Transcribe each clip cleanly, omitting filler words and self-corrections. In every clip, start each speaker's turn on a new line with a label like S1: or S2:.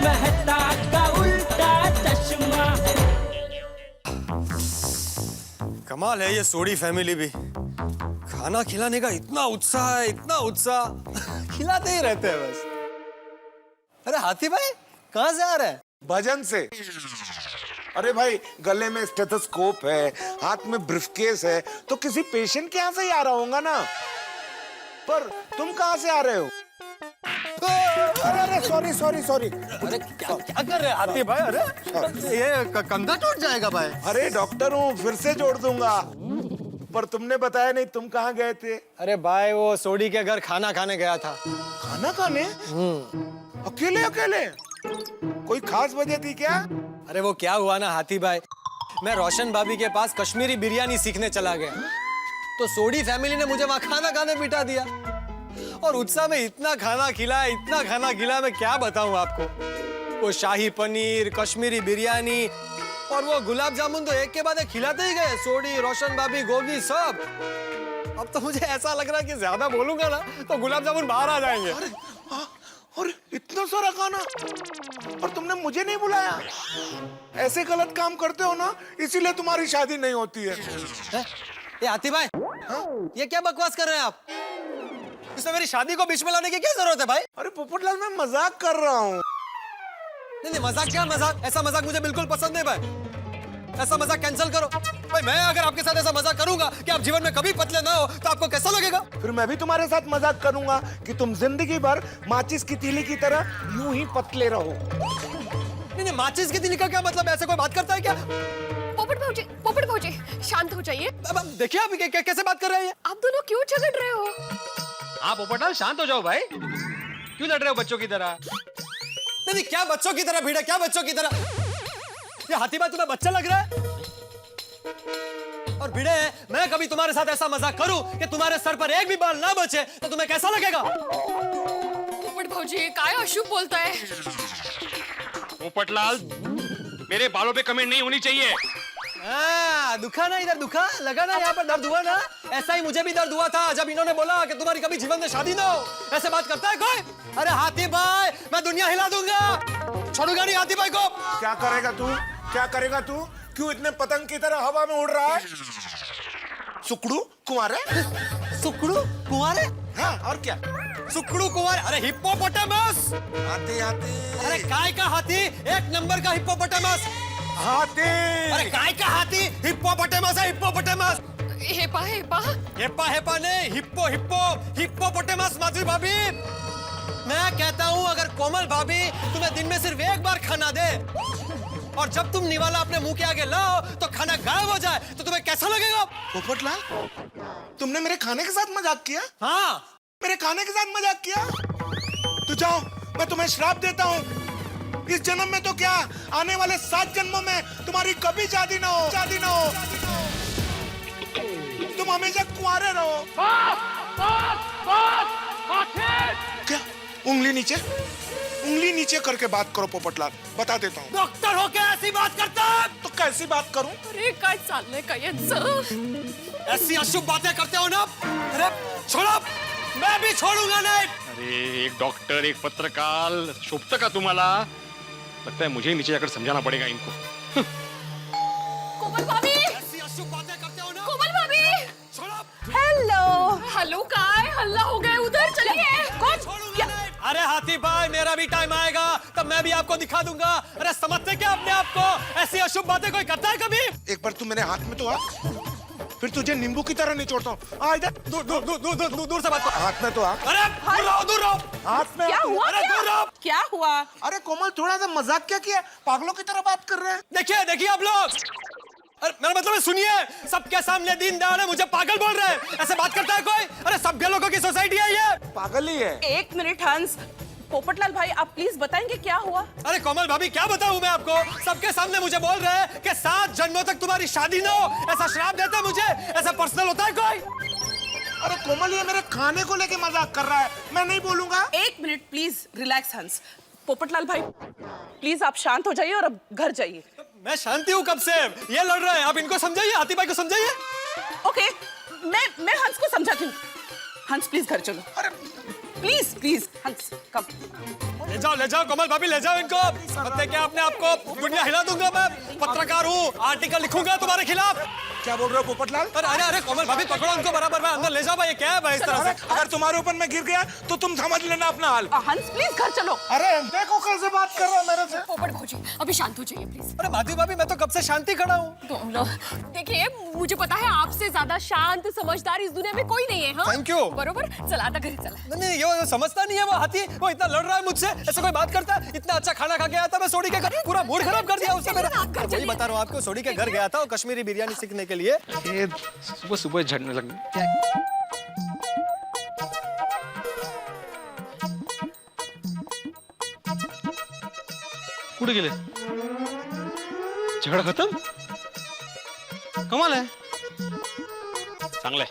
S1: मेहता का उल्टा चश्मा।
S2: कमाल है ये सोडी फैमिली भी, खाना खिलाने का इतना उत्साह है, इतना उत्साह, खिलाते ही रहते हैं बस। अरे हाथी भाई कहाँ से आ रहे हैं?
S3: भजन से। अरे भाई गले में स्टेथोस्कोप है, हाथ में ब्रीफकेस है, तो किसी पेशेंट के यहाँ से ही आ रहा होगा ना। पर तुम कहाँ से आ रहे हो? अरे अरे सॉरी सॉरी सॉरी।
S2: अरे क्या कर रहे हैं हाथी भाई? अरे ये कंधा टूट जाएगा भाई।
S3: अरे डॉक्टर हूँ, फिर से जोड़ दूंगा। पर तुमने बताया नहीं तुम कहाँ गए थे?
S2: अरे भाई वो सोडी के घर खाना खाने गया था।
S3: खाना खाने? अकेले अकेले? कोई खास वजह थी क्या?
S2: अरे वो क्या हुआ ना हाथी भाई, मैं रोशन भाभी के पास कश्मीरी बिरयानी सीखने चला गया, तो सोडी फैमिली ने मुझे वहां खाना खाने बिठा दिया और उत्साह में इतना खाना खिलाया, इतना खाना खिलाया, मैं क्या बताऊं आपको। वो शाही पनीर, कश्मीरी बिरयानी और वो गुलाब जामुन तो एक के बाद एक खिलाते ही गए। सोडी, रोशन भाभी, गोगी सब। अब तो मुझे ऐसा लग रहा है कि ज्यादा बोलूंगा ना तो गुलाब जामुन बाहर आ जाएंगे।
S3: अरे इतना सारा खाना, और तुमने मुझे नहीं बुलाया। ऐसे गलत काम करते हो ना, इसीलिए तुम्हारी शादी नहीं होती है।
S2: ये हाथी भाई, ये क्या बकवास कर रहे हैं आप? इसमें मेरी शादी को बीच में लाने की क्या जरूरत है भाई?
S3: अरे पोपटलाल मैं मजाक कर रहा हूँ।
S2: नहीं मजाक क्या मजाक, ऐसा मजाक मुझे बिल्कुल पसंद नहीं भाई। ऐसा मजाक कैंसिल करो भाई। मैं अगर आपके साथ ऐसा मजाक करूंगा कि आप जीवन में कभी पतले ना हो तो आपको कैसा लगेगा?
S3: फिर मैं भी तुम्हारे साथ मजाक करूंगा कि तुम जिंदगी भर माचिस की तीली की तरह यूं ही पतले रहो।
S2: नहीं माचिस की तीली का क्या मतलब? ऐसे कोई बात करता है क्या?
S4: पोपट भाऊजी शांत हो जाइए।
S2: अब देखिए आप कैसे बात कर रहे हैं।
S4: आप दोनों क्यों झगड़ रहे हो?
S5: हाँ पोपटलाल शांत हो जाओ भाई, क्यों लड़ रहे हो बच्चों की तरह?
S2: नहीं क्या बच्चों की तरह भीड़ है, क्या बच्चों की तरह? ये हाथी भाई तुम्हें बच्चा लग रहा है? और भिड़े मैं कभी तुम्हारे साथ ऐसा मजाक करूं कि तुम्हारे सर पर एक भी बाल ना बचे तो तुम्हें कैसा लगेगा?
S4: पोपट भाऊजी काय अशुभ बोलता है।
S5: पोपटलाल मेरे बालों पे कमेंट नहीं होनी चाहिए।
S2: दुखा ना, इधर दुखा लगा ना, यहाँ पर दर्द हुआ ना। ऐसा ही मुझे भी दर्द हुआ था जब इन्होंने बोला कि तुम्हारी कभी जीवन में शादी ना हो। ऐसे बात करता है कोई? अरे हाथी भाई मैं दुनिया हिला दूंगा, छोड़ूंगा नहीं हाथी भाई को।
S3: क्या करेगा तू? क्या करेगा तू? क्यों इतने पतंग की तरह हवा में उड़ रहा है? सुकड़ू कुंवारे?
S2: सुकड़ू कुंवारे?
S3: हाँ और क्या?
S2: सुकड़ू कुंवारे? अरे हिप्पोपोटामस।
S3: हाथी हाथी।
S2: अरे काय का हाथी, एक नंबर का हिप्पोपोटामस।
S3: हाथी।
S2: अरे काय का हाथी, हिप्पोपोटामस है हिप्पोपोटामस। हेपा नहीं, हिप्पोपोटामस। माधुरी भाभी मैं कहता हूँ अगर कोमल भाभी तुम्हें दिन में सिर्फ एक बार खाना दे और जब तुम निवाला अपने मुंह के आगे लाओ तो खाना गायब हो जाए तो तुम्हें कैसा लगेगा?
S3: पोपटलाल तुमने मेरे खाने के साथ मजाक किया?
S2: हाँ
S3: मेरे खाने के साथ मजाक किया? तो जाओ मैं तुम्हें श्राप देता हूँ, इस जन्म में तो क्या आने वाले 7 जन्मों में तुम्हारी कभी शादी ना हो, शादी ना हो। तुम हमेशा कुंवारे रहो। क्या? उंगली नीचे, उंगली नीचे करके बात करो पोपटलाल, बता देता हूँ।
S2: डॉक्टर हो क्या ऐसी बात करता है?
S3: तो कैसी बात करूं?
S4: अरे काय चाललंय काय यांचं?
S2: ऐसी अशुभ बातें करते हो ना? अरे छोड़ो, मैं भी छोड़ूंगा नहीं।
S5: अरे एक डॉक्टर एक पत्रकार शोभतं का तुम्हाला? लगता है मुझे ही नीचे जाकर समझाना पड़ेगा इनको।
S4: कोमल भाभी,
S2: ऐसी अशुभ बातें करते हो ना?
S4: कोमल भाभी।
S2: छोड़ो।
S4: हेलो काय हल्ला हो गया उधर, चलिए।
S2: छोड़ूंगा नहीं। अरे हाथी भाई मेरा भी टाइम आएगा तब मैं भी आपको दिखा दूंगा। अरे समझते क्या अपने आप को? ऐसी अशुभ बातें कोई करता है कभी?
S3: एक बार तू मेरे हाथ में तो आ, फिर तुझे नींबू की तरह निचोड़ता हूँ। आ इधर,
S2: दूर से बात करो।
S3: हाथ में तो आ।
S2: अरे दूर रहो।
S3: हाथ में
S4: क्या
S3: आ।
S4: हुआ?
S2: अरे दूर रहो।
S4: क्या हुआ?
S3: अरे कोमल थोड़ा सा मजाक क्या किया? पागलों की तरह बात कर रहे हैं।
S2: देखिए आप लोग, अरे मेरा मतलब है सुनिए, सबके सामने दीन दयाल है मुझे पागल बोल रहे हैं। ऐसे बात करता है कोई? अरे सभ्य लोगों की सोसाइटी है ये।
S3: पागल ही है।
S6: एक मिनट हंस, पोपटलाल भाई आप प्लीज बताएंगे क्या हुआ?
S2: अरे कोमल भाभी क्या बताऊं मैं आपको? सबके सामने मुझे बोल रहे हैं कि 7 जन्मों तक तुम्हारी शादी ना हो। ऐसा श्राप देते हैं मुझे। ऐसा पर्सनल होता है कोई?
S3: अरे कोमल ये मेरे खाने को लेके मजाक कर रहा है, मैं नहीं बोलूंगा।
S6: एक मिनट प्लीज रिलैक्स हंस। पोपटलाल भाई प्लीज आप शांत हो जाइए और अब घर जाइए।
S2: मैं शांति हूँ कब से? ये लड़ रहे हैं, आप इनको समझाइए, हाथी भाई को समझाइए।
S6: ओके मैं हंस को समझाती हूँ। हंस प्लीज घर चलो।
S3: अरे
S6: प्लीज हंस कम।
S2: ले जाओ कमल भाभी, ले जाओ इनको। समझते क्या अपने आप को, दुनिया हिला दूंगा मैं। पत्रकार हूँ, आर्टिकल लिखूंगा तुम्हारे खिलाफ।
S3: क्या बोल रहे हो पोपटलाल?
S2: अरे अरे अरे कमल भाभी पकड़ो उनको बराबर, मैं अंदर ले जाओ भाई। ये क्या है भाई इस तरह से?
S3: अगर तुम्हारे ऊपर मैं गिर गया तो तुम समझ लेना अपना हाल।
S6: हंस प्लीज घर चलो।
S3: अरे देखो कैसे बात कर रहा है मेरे से।
S4: पोपट भौजी अभी शांत हो जाइए प्लीज।
S2: अरे भाभी भाभी मैं तो कब से शांति खड़ा हूँ।
S4: देखिए मुझे पता है आपसे ज्यादा शांत समझदार इस दुनिया में कोई नहीं है। हाँ
S2: Thank you।
S4: बरोबर, चला आता घरी चला।
S2: नहीं ये समझता नहीं है वो हाथी, वो इतना लड़ रहा है मुझसे, ऐसे कोई बात करता है? इतना अच्छा खाना खा के आया था मैं सोडी के घर, पूरा मूड खराब कर दिया उसने मेरा। वही बता रहा हूँ आपको, सोडी के घर गया था वो कश्मीरी बिरयानी सीखने के लिए।
S5: सुबह सुबह झड़ने लग कुठे गेले? झगडा खतम? कमाल आहे. चांगलंय.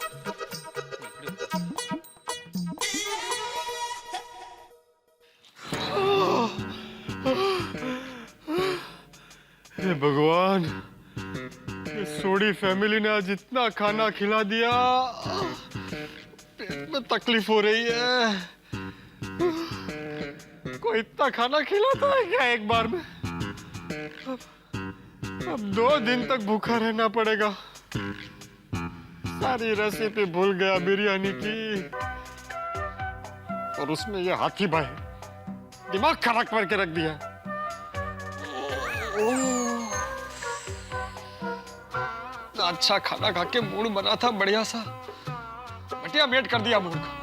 S5: हे भगवान, सोडी फैमिली ने आज इतना खाना खिला दिया, पेट में तकलीफ हो रही है. कोई इतना खाना खिलाता है क्या एक बार में? अब 2 दिन तक भूखा रहना पड़ेगा. सारी रेसिपी भूल गया बिरयानी की, और उसमें ये हाथी भाई दिमाग खराब करके रख दिया. अच्छा खाना खा के मूड बना था बढ़िया सा, बटिया मेट कर दिया मूड को.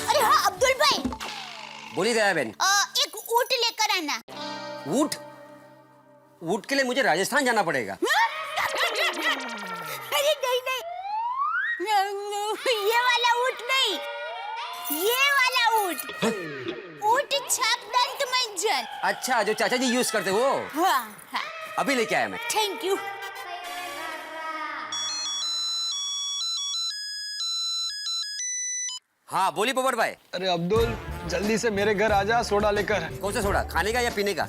S7: अरे हाँ अब्दुल भाई,
S8: बोली दया बहन.
S7: एक ऊँट लेकर आना.
S8: ऊँट? ऊँट के लिए मुझे राजस्थान जाना पड़ेगा.
S7: अरे नहीं नहीं, ये वाला ऊँट नहीं, ये वाला ऊँट. ऊँट छाप दंत मंजन.
S8: अच्छा, जो चाचा जी यूज करते वो.
S7: हाँ हाँ.
S8: अभी लेके आया मैं.
S7: Thank you.
S8: हाँ बोली पोपट भाई.
S2: अरे अब्दुल जल्दी से मेरे घर आजा, सोडा लेकर.
S8: कौन सा सोडा, खाने का या पीने का?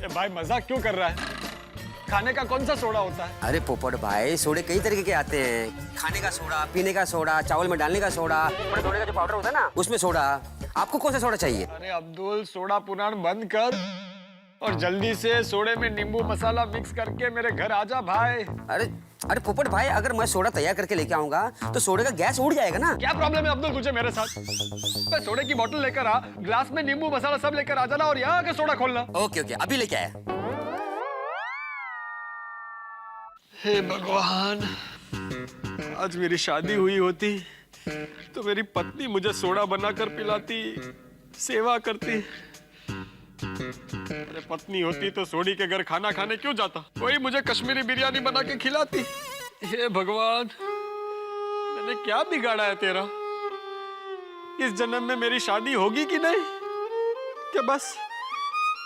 S2: ए भाई मजाक क्यों कर रहा है? खाने का कौन सा सोडा होता है?
S8: अरे पोपट भाई, सोडे कई तरीके के आते हैं. खाने का सोडा, पीने का सोडा, चावल में डालने का सोडा, बड़े सोडे का जो पाउडर होता है ना उसमें सोडा. आपको कौन सा सोडा चाहिए?
S2: अरे अब्दुल सोडा पुराण बंद कर और जल्दी से सोडे में नींबू मसाला मिक्स करके मेरे घर आजा भाई.
S8: अरे अरे पोपट भाई, अगर मैं सोडा तैयार करके लेके आऊंगा तो सोडे का गैस उड़ जाएगा ना.
S2: क्या प्रॉब्लम है अब्दुल तुझे मेरे साथ? मैं सोडे की बोतल लेकर आ, ग्लास में नींबू मसाला सब लेकर आ जाना और यहाँ आके सोडा खोलना.
S8: ओके ओके, अभी लेके आया.
S2: हे भगवान, आज मेरी शादी हुई होती तो मेरी पत्नी मुझे सोडा बनाकर पिलाती, सेवा करती. अरे पत्नी होती तो सोडी के घर खाना खाने क्यों जाता? वही मुझे कश्मीरी बिरयानी बना के खिलाती. हे भगवान, मैंने क्या बिगाड़ा है तेरा? इस जन्म में मेरी शादी होगी कि नहीं, क्या बस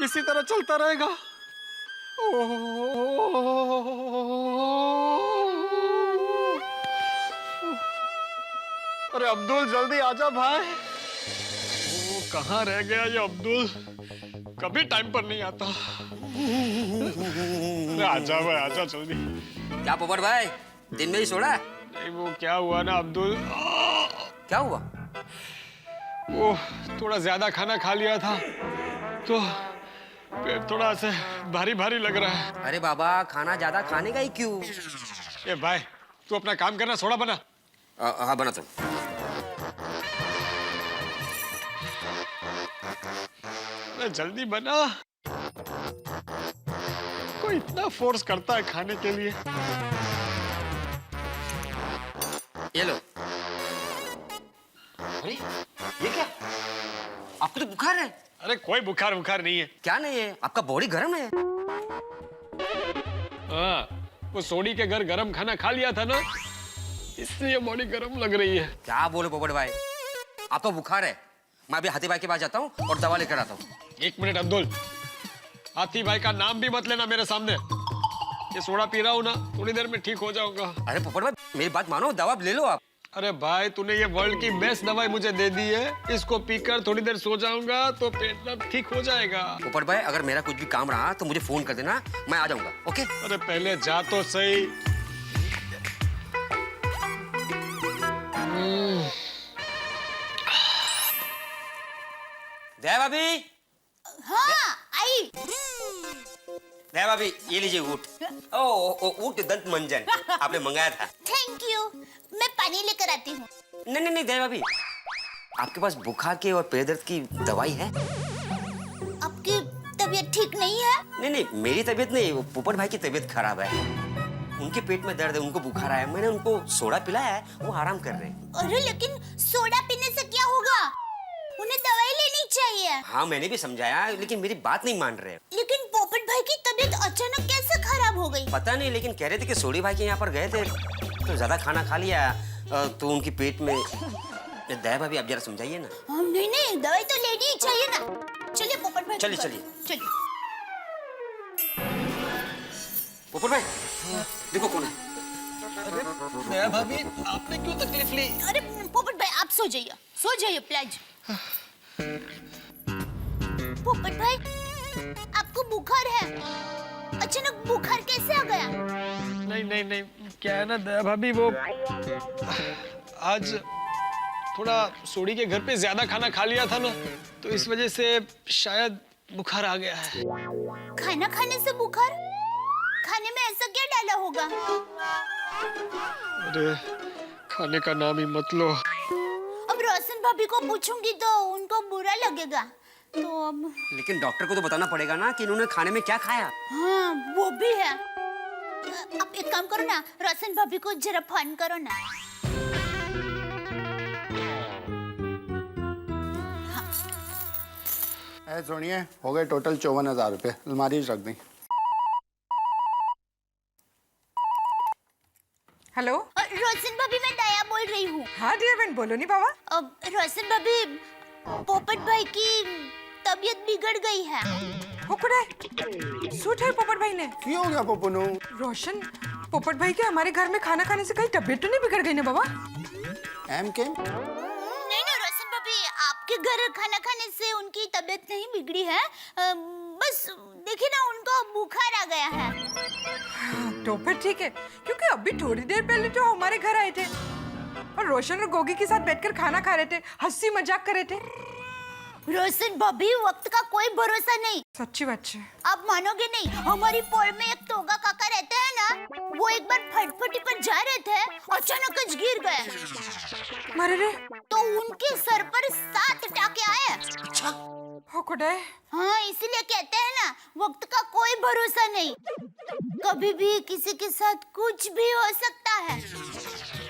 S2: इसी तरह चलता रहेगा? अरे अब्दुल जल्दी आजा भाई. कहाँ रह गया ये अब्दुल? कभी टाइम पर नहीं आता. आजा भाई आजा जल्दी.
S8: क्या पोपट भाई, दिन में ही सोडा?
S2: नहीं वो क्या हुआ ना अब्दुल,
S8: क्या हुआ?
S2: वो थोड़ा ज्यादा खाना खा लिया था तो पेट थोड़ा से भारी भारी लग रहा है.
S8: अरे बाबा, खाना ज्यादा खाने का ही क्यों?
S2: ए भाई तू अपना काम करना, सोडा बना.
S8: हाँ बना तुम.
S2: जल्दी बना. कोई इतना फोर्स करता है खाने के लिए.
S8: ये लो. अरे ये क्या, आपको तो बुखार है.
S2: अरे कोई बुखार बुखार नहीं है.
S8: क्या नहीं है, आपका बॉडी गर्म है.
S2: हाँ, वो सोडी के घर गरम खाना खा लिया था ना, इसलिए बॉडी गरम लग रही है.
S8: क्या बोलो पोपट भाई, आपको बुखार है. मैं अभी हाथी भाई के पास जाता हूँ और दवा लेकर आता हूँ.
S2: 1 मिनट अब्दुल, हाथी भाई का नाम भी मत लेना मेरे सामने.
S5: ये सोडा पी रहा हूँ ना, थोड़ी देर में ठीक हो जाऊंगा।
S8: अरे पोपट भाई मेरी बात मानो, दवा ले लो आप।
S5: अरे भाई तूने ये वर्ल्ड की बेस्ट दवाई मुझे दे दी है, इसको पीकर थोड़ी देर सो जाऊंगा तो पेट दर्द ठीक हो जाएगा।
S8: पोपट भाई अगर मेरा कुछ भी काम रहा तो मुझे फोन कर देना, मैं आ जाऊंगा। ओके?
S5: अरे पहले जा तो सही।
S8: दया भाभी,
S7: हाँ आई।
S8: दया भाभी ये लीजिए ऊट। ओ ऊट दंत मंजन आपने मंगाया था।
S7: Thank you. मैं पानी लेकर आती हूँ।
S8: नहीं नहीं दया भाभी, आपके पास बुखार के और पेट दर्द की दवाई है?
S7: आपकी तबीयत ठीक नहीं है?
S8: नहीं नहीं मेरी तबीयत नहीं, वो पोपट भाई की तबीयत खराब है। उनके पेट में दर्द है, उनको बुखार आया, मैंने उनको सोडा पिलाया है, वो आराम कर रहे हैं।
S7: अरे लेकिन सोडा पीने से क्या होगा? उन्हें दवाई लेनी चाहिए।
S8: हाँ मैंने भी समझाया लेकिन मेरी बात नहीं मान रहे।
S7: लेकिन पोपट भाई की तबीयत अचानक कैसे खराब हो गई?
S8: पता नहीं, लेकिन कह रहे थे कि सोडी भाई के यहाँ पर गए थे तो ज्यादा खाना खा लिया तो उनकी पेट में। दया भाभी आप जरा समझाइए ना।
S7: नहीं नहीं दवाई तो लेनी ही चाहिए ना। चलिए पोपट भाई।
S8: चलिए चलिए
S7: चलिए।
S8: पोपट भाई देखो कौन है।
S2: दया भाभी आपने क्यों तकलीफ ली?
S7: अरे पोपट भाई आप सो जाइए प्लीज। पोपट भाई आपको बुखार है, अचानक बुखार कैसे आ गया?
S5: नहीं नहीं नहीं, क्या है ना दया भाभी, वो आज थोड़ा सोडी के घर पे ज्यादा खाना खा लिया था ना, तो इस वजह से शायद बुखार आ गया है।
S7: खाना खाने से बुखार? खाने में ऐसा क्या डाला होगा?
S5: अरे खाने का नाम ही मत लो।
S7: अब रोशन भाभी को पूछूंगी तो उनको बुरा लगेगा, तो अब।
S8: लेकिन डॉक्टर को तो बताना पड़ेगा ना कि इन्होंने खाने में क्या खाया।
S7: हाँ वो भी है। आप एक काम करो ना, रोशन भाभी को जरा फोन करो ना।
S9: सुनिए, हो गए टोटल 54,000 रुपए, अलमारी रख दी।
S10: हेलो
S7: रोशन भाभी मैं दया बोल रही हूँ।
S10: हाँ डियर बहन बोलो नहीं बाबा।
S7: अब रोशन भाभी पोपट भाई की तबीयत बिगड़ गई है।
S10: हुकुड़े सूट है पोपट भाई ने।
S9: क्यों हो गया पप्पू?
S10: रोशन पोपट भाई के हमारे घर में खाना खाने से कहीं तबीयत तो नहीं बिगड़ गई ना बाबा?
S9: एम के
S7: नहीं ना रोशन भाभी, आपके घर खाना खाने से उनकी तबीयत नहीं बिगड़ी है। बस देखिए ना उनको बुखार आ गया है।
S10: तो फिर ठीक है, क्योंकि अभी थोड़ी देर पहले तो हमारे घर आए थे और रोशन और गोगी के साथ बैठकर खाना खा रहे थे, हंसी मजाक कर रहे थे।
S7: रोशन भाभी वक्त का कोई भरोसा नहीं।
S10: सच्ची बात है।
S7: आप मानोगे नहीं, हमारी पोल में एक तोगा काका रहते हैं ना, वो एक बार फटफटी पर जा रहे थे, अचानक गिर गए।
S10: मरे रे।
S7: तो उनके सर पर 7 टाके आए।
S8: अच्छा
S10: हुकुड़े।
S7: हाँ इसीलिए कहते हैं ना, वक्त का कोई भरोसा नहीं, कभी भी किसी के साथ कुछ भी हो सकता है।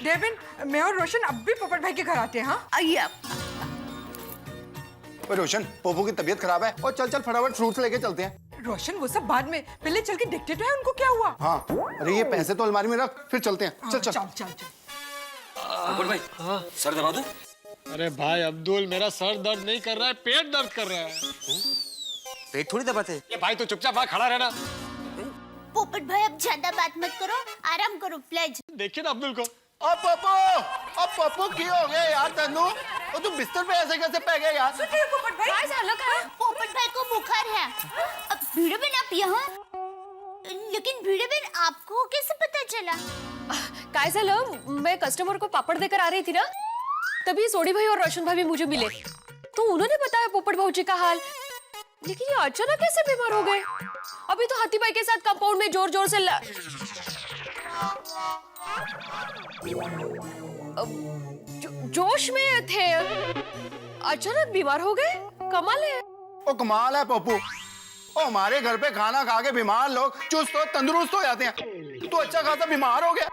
S10: देविन मैं और रोशन अब भी पोपट भाई के घर आते हैं। हाँ
S7: आइए आप।
S9: रोशन पोपू की तबीयत खराब है और चल फटाफट फ्रूट्स लेके चलते हैं।
S10: रोशन वो सब बाद में, पहले चल के देखते तो है उनको क्या हुआ।
S9: हाँ अरे ये पैसे तो अलमारी में रख, फिर चलते हैं। चल चल
S10: चल चल चल।
S8: पोपट भाई सर दबा दो।
S5: अरे भाई अब्दुल, मेरा सर दर्द नहीं कर रहा है, पेट दर्द कर रहा है।
S8: पेट थोड़ी दबाते।
S5: ये भाई तो चुपचाप वहाँ खड़ा रहना।
S7: पोपट भाई अब ज्यादा बात मत करो, आराम करो प्लीज।
S5: देखिए ना अब्दुल को।
S9: अब पप्पू की हो गया यार तेनू? और तू बिस्तर पे ऐसे कैसे पै गया यार?
S10: पोपट भाई
S7: पोपट भाई को बुखार है। अब भिड़े बहन आप यहाँ? लेकिन भिड़े बहन आपको कैसे पता चला?
S4: काय झालं, मैं कस्टमर को पापड़ देकर आ रही थी ना, तभी सोडी भाई और रोशन भाई मुझे मिले, तो उन्होंने बताया पोपट भाऊ जी का हाल। लेकिन ये अचानक कैसे बीमार हो गए? अभी तो हाथी भाई के साथ कंपाउंड में जोर जोर से जोश में थे, अचानक बीमार हो गए। कमाल है।
S9: ओ कमाल है पप्पू, ओ हमारे घर पे खाना खा के बीमार लोग चुस्त और तंदुरुस्त हो जाते हैं, तू अच्छा खासा बीमार हो गया।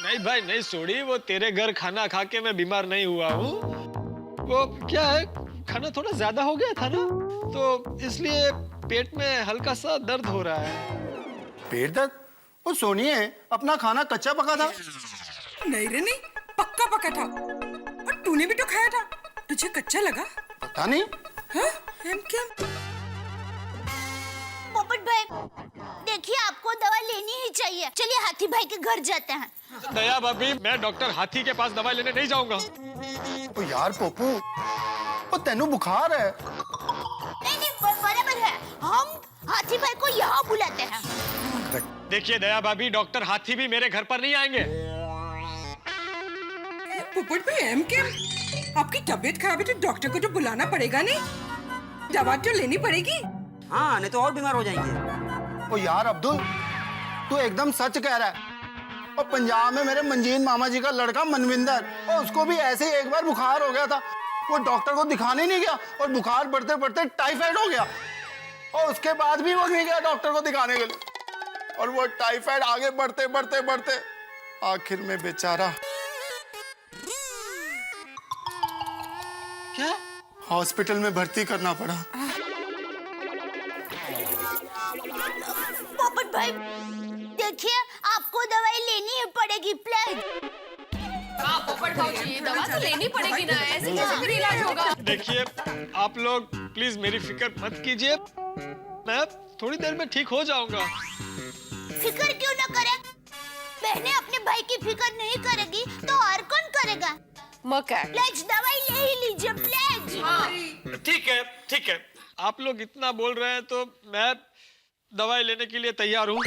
S5: नहीं भाई नहीं सोडी, वो तेरे घर खाना खा के मैं बीमार नहीं हुआ हूँ। वो क्या है, खाना थोड़ा ज्यादा हो गया था ना, तो इसलिए पेट में हल्का सा दर्द हो रहा है।
S9: पेट दर्द? वो सोनिए अपना खाना कच्चा पका था।
S10: नहीं रे नहीं, पक्का पका था। और तूने भी तो खाया था, तुझे कच्चा लगा?
S9: पता नहीं।
S10: हाँ? हम क्या?
S7: पोपट भाई देखिए आपको दवा लेनी ही चाहिए। चलिए हाथी भाई के घर जाते हैं।
S5: दया भाभी, मैं डॉक्टर हाथी के पास दवाई लेने नहीं जाऊंगा।
S9: ओ यार पप्पू, ओ तेनू बुखार है।
S7: नहीं बराबर है, हम हाथी भाई को यहाँ बुलाते हैं।
S5: देखिए दया भाभी, डॉक्टर हाथी भी मेरे घर पर नहीं आएंगे।
S10: पोपट भाई एम के आपकी तबीयत खराब है तो डॉक्टर को तो बुलाना पड़ेगा नहीं, दवा तो लेनी पड़ेगी।
S8: हाँ, नहीं तो और बीमार हो जाएंगे।
S9: ओ यार अब्दुल, तू एकदम सच कह रहा है। और पंजाब में मेरे मंजीन मामा जी का लड़का मनविंदर, और उसको भी ऐसे ही एक बार बुखार हो गया था। वो डॉक्टर को दिखाने नहीं गया और बुखार बढ़ते बढ़ते टाइफाइड हो गया, और उसके बाद भी वो नहीं गया डॉक्टर को दिखाने के लिए, और वो टाइफाइड आगे बढ़ते बढ़ते बढ़ते आखिर में बेचारा
S5: क्या?
S9: हॉस्पिटल में भर्ती करना पड़ा।
S7: पोपट भाई देखिए, आपको दवाई लेनी ही पड़ेगी प्लीज।
S4: हाँ पोपट भाजी, दवा तो लेनी पड़ेगी ना, ऐसे कैसे फिर इलाज होगा?
S5: देखिए आप लोग प्लीज मेरी फिक्र मत कीजिए, मैं थोड़ी देर में ठीक हो जाऊंगा।
S7: फिक्र क्यों ना करे? बहनें अपने भाई की फिक्र नहीं करेगी तो और कौन करेगा?
S4: मक्का
S7: प्लीज दवाई ले ही लीजिए प्लीज।
S5: ठीक है, आप लोग इतना बोल रहे हैं तो मैं दवाई लेने के लिए तैयार हूँ।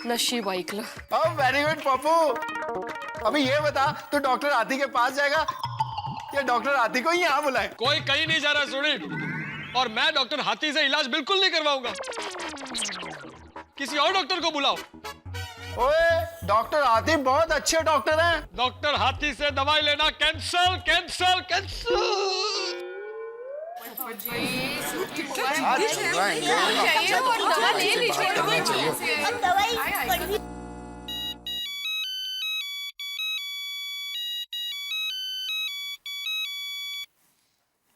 S4: नशीब ऐकलं।
S9: Very good Pappu. अभी ये बता, तू डॉक्टर हाथी के पास जाएगा या डॉक्टर हाथी को ही यहाँ बुलाए?
S5: कोई कहीं नहीं जा रहा सुनी, और मैं डॉक्टर हाथी से इलाज बिल्कुल नहीं करवाऊंगा। किसी और डॉक्टर को बुलाओ।
S9: ओए, डॉक्टर हाथी बहुत अच्छे डॉक्टर हैं।
S5: डॉक्टर हाथी से दवाई लेना कैंसल कैंसल कैंसल।
S4: चाहिए और दवा ले लीजिए।
S7: अब दवाई कड़वी।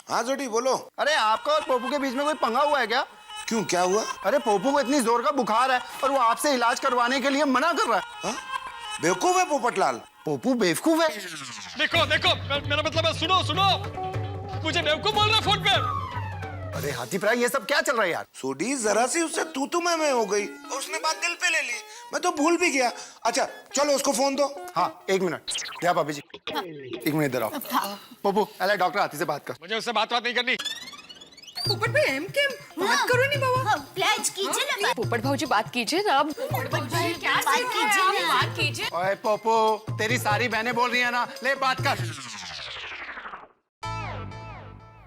S3: हाँ जोड़ी बोलो।
S9: अरे आपका और पोपू के बीच में कोई पंगा हुआ है क्या?
S3: क्यों, क्या हुआ?
S9: अरे पोपू को इतनी जोर का बुखार है और वो आपसे इलाज करवाने के लिए मना कर रहा है।
S3: हाँ? बेवकूफ है पोपटलाल।
S9: पोपू बेवकूफ है?
S5: देखो मेरा मतलब है, सुनो, मुझे बेवकूफ बोल रहा है फोन पे।
S9: अरे हाथी प्राय, ये सब क्या चल रहा है यार?
S3: सोडी जरा सी उससे तू मैं हो गई और उसने बात दिल पे ले ली, मैं तो भूल भी गया। अच्छा चलो उसको फोन दो।
S9: हाँ एक मिनट, क्या भाभी जी, एक मिनट इधर आओ। पोपू अरे डॉक्टर हाथी से बात कर।
S5: मुझे उससे बात नहीं करनी।
S10: पोपट भाई एम के बात करो नहीं बाबा।
S7: हाँ, प्लीज कीजिए ना बात।
S4: पोपट भाजी बात कीजिए ना आप।
S7: पोपट भाई क्या बात कीजिए ना।
S4: बात कीजिए।
S9: ओए पोपू, तेरी सारी बहनें बोल रही है ना, ले बात कर।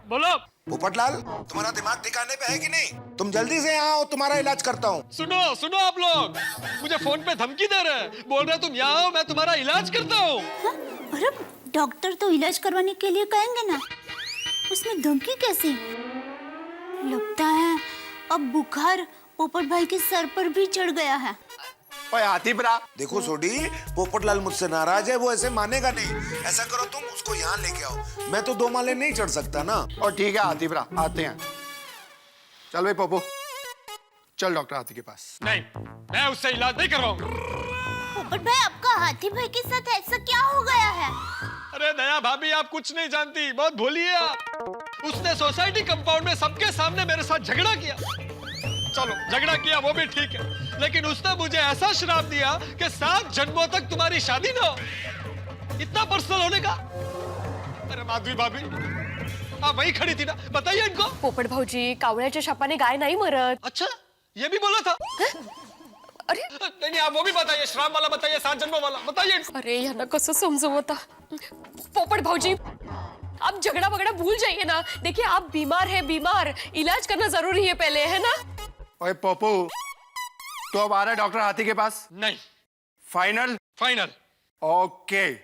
S5: बोलो।
S3: पोपटलाल, तुम्हारा दिमाग ठिकाने पे है कि नहीं? तुम जल्दी से यहाँ आओ, तुम्हारा इलाज करता हूँ।
S5: सुनो आप लोग, मुझे फोन पे धमकी दे रहे हैं, बोल रहे तुम यहाँ आओ, मैं तुम्हारा इलाज करता हूँ।
S7: अरे डॉक्टर तो इलाज करवाने के लिए कहेंगे ना, उसमें धमकी कैसी? लगता है अब बुखार पोपट भाई के सर पर भी चढ़ गया है।
S9: ओए हाथी प्रा,
S3: देखो सोडी, पोपटलाल मुझसे नाराज है, वो ऐसे मानेगा नहीं। ऐसा करो तुम उसको यहाँ लेके आओ, मैं तो 2 माले नहीं चढ़ सकता ना।
S9: और ठीक है हाथी प्रा, आते हैं। चल भाई पोपू, चल डॉक्टर हाथी के पास।
S5: नहीं, मैं उससे इलाज नहीं करवाऊंगा।
S7: पोपट भाई आपका हाथी भाई के साथ ऐसा क्या हो गया है?
S5: अरे दया भाभी, आप कुछ नहीं जानती, बहुत भोली है आप। उसने सोसाइटी कंपाउंड में सबके सामने मेरे साथ झगड़ा किया। चलो झगड़ा किया वो भी ठीक है, लेकिन उसने मुझे ऐसा श्राप दिया कि 7 जन्मों तक तुम्हारी शादी ना हो। इतना पर्सनल होने का? अरे माधवी भाभी, आप वही खड़ी थी ना, बताइए इनको।
S4: पोपट भाऊजी, कावळ्याच्या शापाने गाय नाही मरत।
S5: अच्छा, ये भी बोला था?
S4: अरे
S5: नहीं, आप वो भी बताइए, श्राप वाला बताइए, 7 जन्मों वाला बताइए।
S4: अरे यांना कसं समजू आता? पोपट भाऊजी, आप झगड़ा वगड़ा भूल जाइए ना। देखिए आप बीमार है, बीमार, इलाज करना जरूरी है पहले, है ना?
S9: ओए पोपू, तो अब आ रहा है डॉक्टर हाथी के पास?
S5: नहीं।
S9: फाइनल?
S5: फाइनल।
S9: ओके।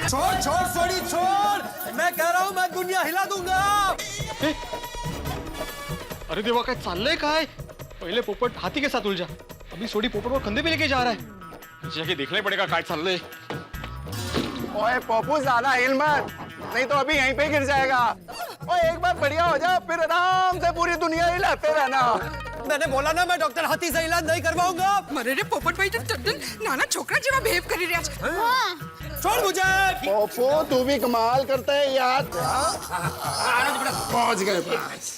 S2: छोड़ सोडी छोड़, मैं कह रहा हूँ मैं दुनिया हिला दूंगा।
S5: अरे देवा, काय चाललंय काय? पहिले पोपट हाथी के साथ उलझा, अभी सोडी पोपट को कंधे पे लेके जा रहा है। जाके देखना ही पड़ेगा काय चाललंय।
S9: ओए पोपू ज्यादा हिल मत, नहीं तो अभी यहीं पे गिर जाएगा। ओए एक बार बढ़िया हो जा, फिर आराम से पूरी दुनिया हिलाते रहना।
S2: मैंने बोला ना, मैं डॉक्टर हाथी से इलाज नहीं करवाऊंगा।
S10: अरे रे पोपट भाई तो तद्दन नाना छोकरा जेवा बिहेव करी રહ્યા છે।
S2: छोड़ मुझे।
S9: पोपू तू भी कमाल करता है यार। पहुंच गए पास।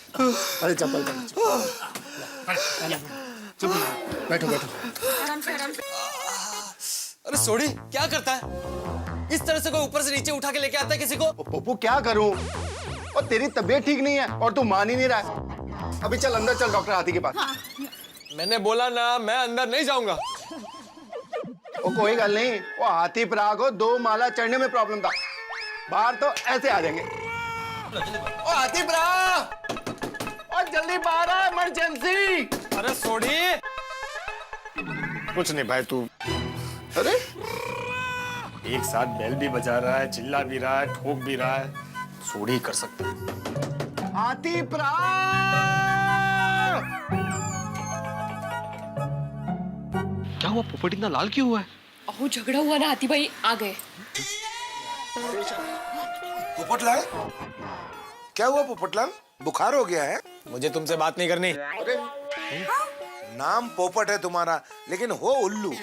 S9: अरे चप्पल चुप बैठो बैठो।
S2: अरे सोडी क्या करता है? इस तरह से कोई ऊपर से नीचे उठा के लेके आता है किसी को?
S9: पप्पू क्या करूं? और तेरी तबीयत ठीक नहीं है और तू मान ही नहीं रहा है। अभी चल अंदर चल डॉक्टर हाथी के पास।
S2: मैंने बोला ना मैं अंदर नहीं जाऊंगा।
S9: वो कोई गल नहीं, वो हाथी प्राग को 2 माला चढ़ने में प्रॉब्लम था, बाहर तो ऐसे आ जाएंगे। ओ हाथी प्राग, और जल्दी बाहर आ, इमरजेंसी।
S2: अरे सोडी
S3: कुछ नहीं भाई, तू
S9: अरे
S2: एक साथ बेल भी बजा रहा है, चिल्ला भी रहा है, ठोक भी रहा है। सोडी कर सकता है।
S9: हाथी प्राग,
S5: क्या हुआ? पोपट इतना लाल क्यों हुआ है?
S4: अहो झगड़ा हुआ ना, हाथी भाई आ गए।
S3: पोपटलाल, क्या हुआ पोपटलाल? बुखार हो गया है?
S2: मुझे तुमसे बात नहीं करनी।
S3: नाम पोपट है तुम्हारा, लेकिन हो उल्लू।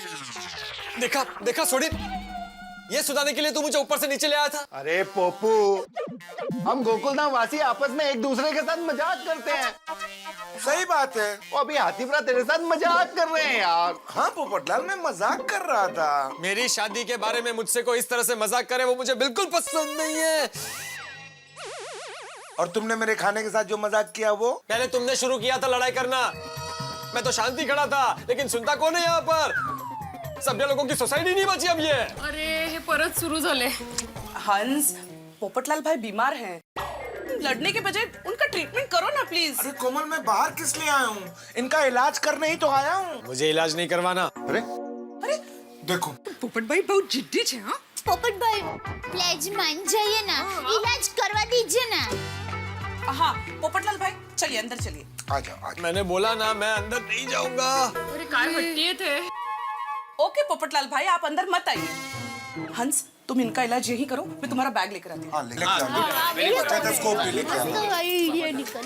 S2: देखा देखा सोडी, ये सुधारने के लिए तू मुझे ऊपर से नीचे ले आया था।
S9: अरे पोपू, हम गोकुलधाम वासी आपस में एक दूसरे के साथ मजाक करते हैं।
S3: सही बात है।
S9: वो अभी हाथी प्राग तेरे साथ मजाक कर रहे हैं यार।
S3: हाँ पोपटलाल, मैं मजाक कर रहा था।
S2: मेरी शादी के बारे में मुझसे कोई इस तरह से मजाक करे वो मुझे बिल्कुल पसंद नहीं है।
S3: और तुमने मेरे खाने के साथ जो मजाक किया वो?
S2: पहले तुमने शुरू किया था लड़ाई करना, मैं तो शांति खड़ा था, लेकिन सुनता कौन है यहाँ पर? सभ्य लोगों की सोसाइटी नहीं बची अब ये।
S4: अरे हे परत सुरू झाले।
S6: हंस, पोपटलाल भाई बीमार हैं। लड़ने के बजाय उनका ट्रीटमेंट करो ना प्लीज।
S3: अरे कोमल, मैं बाहर किस लिए आया हूँ? इनका इलाज करने ही तो आया हूँ।
S2: मुझे इलाज नहीं करवाना।
S3: अरे देखो,
S10: पोपट भाई बहुत जिद्दी है। हाँ
S7: पोपट भाई प्लीज मान जाइए ना, इलाज करवा दीजिए ना।
S6: हाँ पोपटलाल भाई चलिए अंदर चलिए।
S3: आ जाओ आ जाओ।
S2: मैंने बोला ना मैं अंदर नहीं जाऊंगा।
S4: अरे काय हट्टी थे।
S6: ओके पोपटलाल भाई, आप अंदर मत आइए। हंस, तुम इनका इलाज यही करो, मैं तुम्हारा बैग लेकर आती हूँ।
S3: हाँ, लेके आओ। स्टेथोस्कोप भी लेके आओ।
S7: तो आइडिया निकला।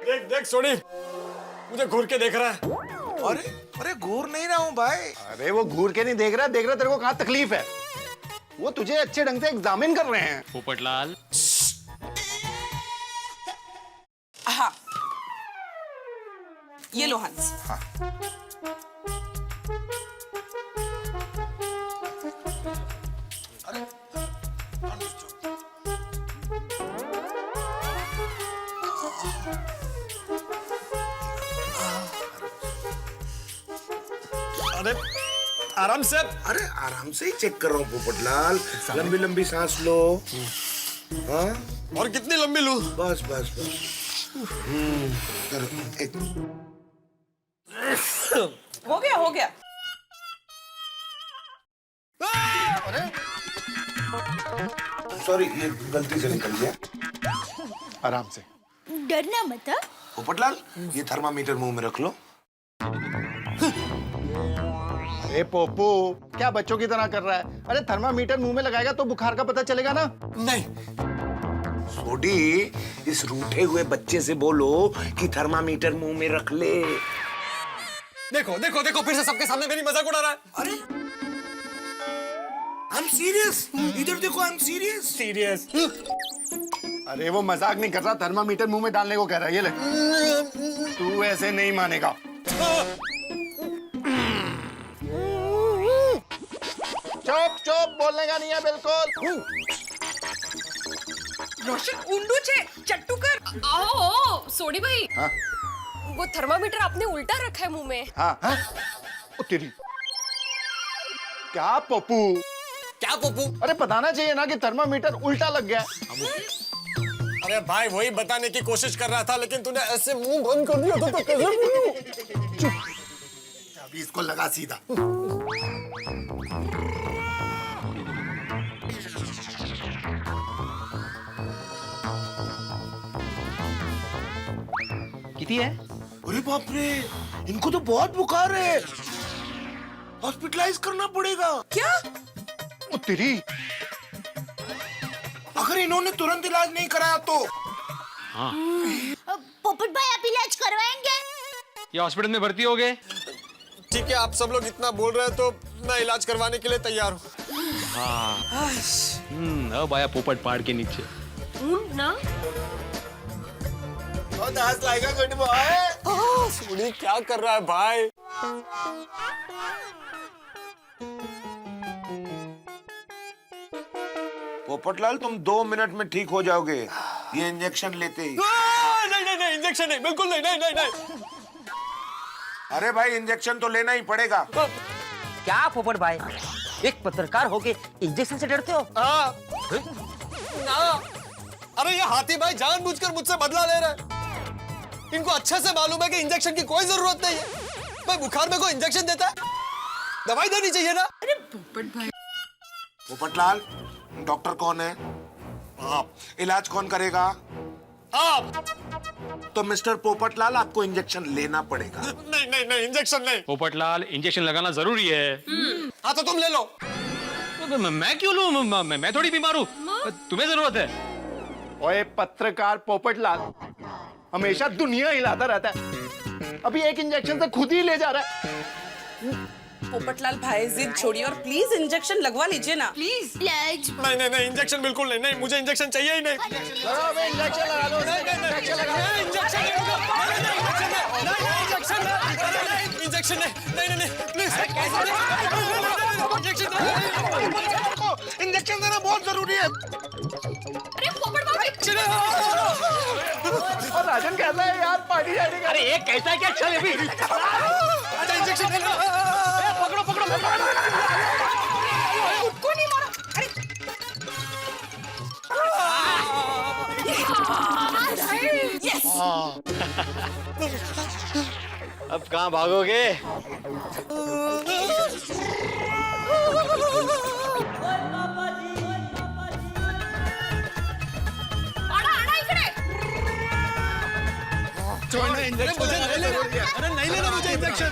S2: देख देख सोडी, मुझे घूर के देख रहा है।
S3: अरे अरे, घूर नहीं रहा हूँ भाई।
S9: अरे वो घूर के नहीं देख रहा तेरे को कहाँ तकलीफ है। वो तुझे अच्छे ढंग से एग्जामिन कर रहे हैं।
S5: पोपटलाल,
S6: हाँ ये लो हंस।
S2: अरे आराम से।
S3: अरे आराम से ही चेक कर रहा हूँ पोपटलाल। लंबी लंबी सांस लो। हाँ,
S2: और कितनी लंबी लूं?
S3: बस बस बस।
S6: हो गया हो गया।
S3: सॉरी, ये गलती से निकल गया।
S9: आराम से।
S7: डरना मत।
S3: पोपटलाल, ये थर्मामीटर मुंह में रख लो।
S9: अरे पोपू, क्या बच्चों की तरह कर रहा है? अरे थर्मामीटर मुंह में लगाएगा तो बुखार का पता चलेगा ना।
S2: नहीं।
S3: सोडी, इस रूठे हुए बच्चे से बोलो कि थर्मामीटर मुंह में रख ले।
S2: देखो देखो देखो, फिर से सबके सामने मेरी मजाक उड़ा रहा है।
S3: अरे आई एम सीरियस, इधर देखो, आई एम सीरियस।
S2: सीरियस?
S9: अरे वो मजाक नहीं कर रहा, थर्मामीटर मुंह में डालने को कह रहा है। ये ले। तू ऐसे नहीं मानेगा। चुप चुप, बोलने का नहीं है बिल्कुल।
S10: रोशन उंडू छे चट्टू कर।
S4: आओ सोडी भाई,
S9: हाँ
S4: वो थर्मामीटर आपने उल्टा रखा है मुंह में।
S9: हाँ हाँ। ओ तेरी, क्या पप्पू?
S2: क्या पप्पू?
S9: अरे बताना चाहिए ना कि थर्मामीटर उल्टा लग गया।
S2: अरे भाई वही बताने की कोशिश कर रहा था, लेकिन तूने ऐसे मुंह बंद कर दिया तो कैसे बोलूं?
S9: चुप, अभी इसको लगा सीधा।
S5: कितनी है?
S3: अरे बाप रे, इनको तो बहुत बुखार है। हॉस्पिटलाइज करना पड़ेगा।
S6: क्या?
S9: ओ तेरी,
S3: अगर इन्होंने तुरंत इलाज नहीं कराया तो।
S7: पोपट भाई आप इलाज करवाएंगे?
S5: ये हॉस्पिटल में भर्ती हो गए?
S2: ठीक है, आप सब लोग इतना बोल रहे हैं तो मैं इलाज करवाने के लिए तैयार हूँ।
S5: अब आया पोपट पहाड़ के नीचे।
S4: ऊन ना
S9: Oh, that's like a good boy.
S2: सोडी क्या कर रहा है भाई?
S3: पोपटलाल तुम 2 मिनट में ठीक हो जाओगे ये इंजेक्शन लेते ही।
S2: नहीं इंजेक्शन नहीं, बिल्कुल नहीं।
S3: अरे भाई इंजेक्शन तो लेना ही पड़ेगा।
S8: क्या पोपट भाई, एक पत्रकार होके इंजेक्शन से डरते हो?
S2: अरे ये हाथी भाई जानबूझकर मुझसे बदला ले रहा है। इनको अच्छे से मालूम है कि इंजेक्शन की कोई जरूरत नहीं है। भाई बुखार में कोई इंजेक्शन देता है? दवाई देनी चाहिए ना।
S10: अरे पोपट भाई,
S3: पोपटलाल डॉक्टर कौन है? आप। इलाज कौन करेगा?
S2: आप।
S3: तो मिस्टर पोपटलाल आपको इंजेक्शन लेना पड़ेगा।
S2: नहीं इंजेक्शन नहीं।
S5: पोपटलाल, इंजेक्शन लगाना जरूरी है।
S2: हाँ तो तुम ले लो।
S5: मैं क्यों लूं? मैं थोड़ी बीमार हूँ, तुम्हें जरूरत है।
S9: ओए पत्रकार पोपटलाल हमेशा दुनिया हिलाता रहता है, अभी एक इंजेक्शन से खुद ही ले जा रहा है।
S6: पोपटलाल भाई जिद छोड़िए और प्लीज इंजेक्शन लगवा लीजिए ना।
S10: प्लीज।
S2: नहीं इंजेक्शन बिल्कुल नहीं, मुझे इंजेक्शन चाहिए ही नहीं।
S9: इंजेक्शन लगा लो,
S2: इंजेक्शन नहीं प्लीज।
S3: इंजेक्शन देना बहुत जरूरी है।
S4: अरे पोपट भाई,
S9: और राजन कहता है यार पार्टी जाने का।
S5: अरे एक कैसा है क्या? चल अभी
S2: इंजेक्शन
S5: पकड़ो।
S6: उसको नहीं मारो। अरे यस।
S5: अब कहाँ भागोगे?
S2: अरे नहीं लेना मुझे इंजेक्शन।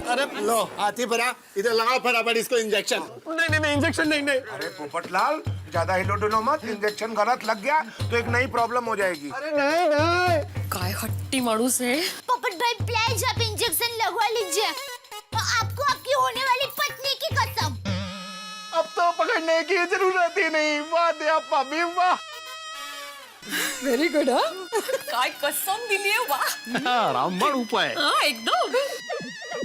S9: अरे लो हाथी भरा, इधर लगाओ फटाफट इसको इंजेक्शन।
S2: नहीं इंजेक्शन नहीं।
S3: अरे पोपटलाल ज्यादा हिलो डुलो मत, इंजेक्शन गलत लग गया तो एक नई प्रॉब्लम हो जाएगी।
S2: अरे नहीं।
S4: काय हट्टी माणूस है।
S7: पोपट भाई प्लीज आप इंजेक्शन लगवा लीजिए, आपको आपकी होने वाली पत्नी की कसम।
S9: अब तो पकड़ने की जरूरत ही नहीं। वाह दया पापी वाह।
S10: Very good. हाँ,
S6: काय कसम दिली है, वाह।
S5: रामबाण उपाय।
S4: हाँ एकदम।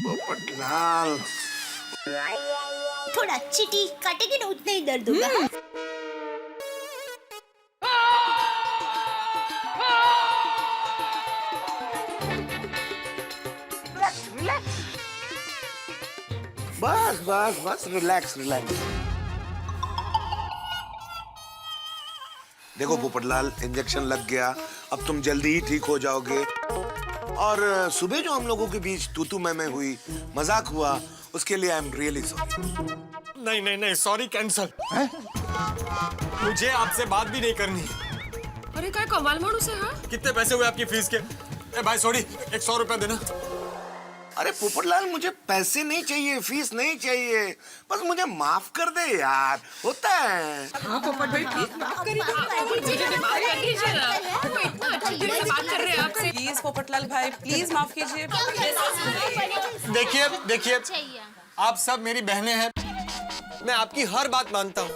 S3: पोपटलाल
S7: थोड़ा चीटी काटेगी ना उतना ही दर्द होगा।
S3: बस रिलैक्स। देखो पोपटलाल इंजेक्शन लग गया, अब तुम जल्दी ही ठीक हो जाओगे। और सुबह जो हम लोगों के बीच तू मैं हुई, मजाक हुआ, उसके लिए आई एम रियली सॉरी।
S2: नहीं सॉरी कैंसल। मुझे आपसे बात भी नहीं करनी।
S4: अरे काय कमाल माणूस है। हाँ
S2: कितने पैसे हुए आपकी फीस के? ए भाई सॉरी, 100 रुपया देना।
S3: अरे पोपटलाल मुझे पैसे नहीं चाहिए, फीस नहीं चाहिए, बस मुझे माफ कर दे यार, होता है।
S10: हाँ पोपट भाई प्लीज माफ करिए।
S4: मुझे भी माफ कर दीजिए ना। वो इतना अच्छे दिल से बात कर रहे हैं आपसे।
S6: प्लीज पोपटलाल भाई प्लीज माफ कीजिए।
S2: देखिए आप सब मेरी बहनें हैं, मैं आपकी हर बात मानता हूँ।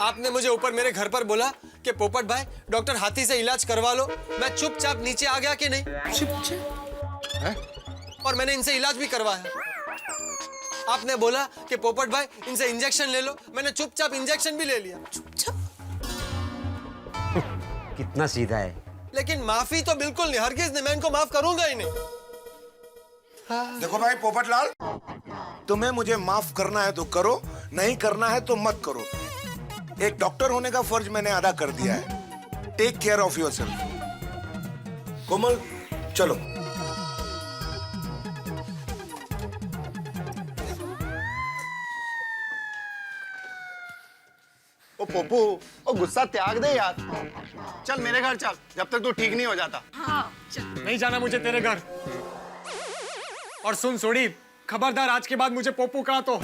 S2: आपने मुझे ऊपर मेरे घर पर बोला कि पोपट भाई डॉक्टर हाथी से इलाज करवा लो, मैं चुपचाप नीचे आ गया कि नहीं? और मैंने इनसे इलाज भी करवाया। आपने बोला कि पोपट भाई इनसे इंजेक्शन ले लो, मैंने चुपचाप इंजेक्शन भी ले लिया।
S8: कितना सीधा है।
S2: लेकिन माफी तो बिल्कुल नहीं, हरगिज नहीं, मैं इनको माफ करूंगा ही नहीं।
S3: देखो भाई पोपटलाल, तुम्हें मुझे माफ करना है तो करो, नहीं करना है तो मत करो। एक डॉक्टर होने का फर्ज मैंने अदा कर दिया है। Take care of yourself. Komal चलो।
S9: ओ पोपू, ओ गुस्सा त्याग दे यार, चल मेरे घर चल जब तक तू ठीक नहीं हो जाता।
S2: नहीं जाना मुझे तेरे घर। और सुन सोडी, खबरदार आज के बाद मुझे पोपू कहा तो।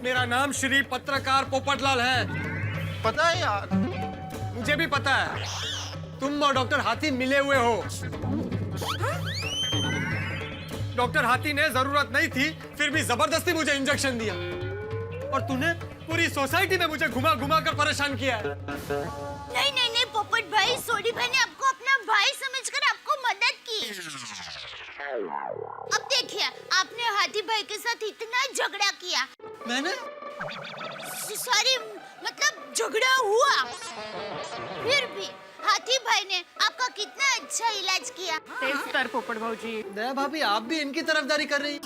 S2: मेरा नाम श्री पत्रकार पोपटलाल है।
S9: पता है यार,
S2: मुझे भी पता है। तुम और डॉक्टर हाथी मिले हुए हो। डॉक्टर हाथी ने जरूरत नहीं थी, फिर भी जबरदस्ती मुझे इंजेक्शन दिया। और तूने पूरी सोसाइटी में मुझे घुमा घुमा कर परेशान किया है।
S7: नहीं नहीं नहीं पोपट भाई, सोडी भाई ने आपको अपना भाई समझकर आपको मदद की। अब देखिए, आपने हाथी भाई के साथ इतना झगड़ा किया।
S2: मैंने?
S7: सॉरी, मतलब झगड़ा हुआ, फिर भी हाथी भाई ने आपका कितना अच्छा इलाज किया।
S4: तेज कर पोपट भाऊजी।
S2: दया भाभी, आप भी इनकी तरफदारी कर रही।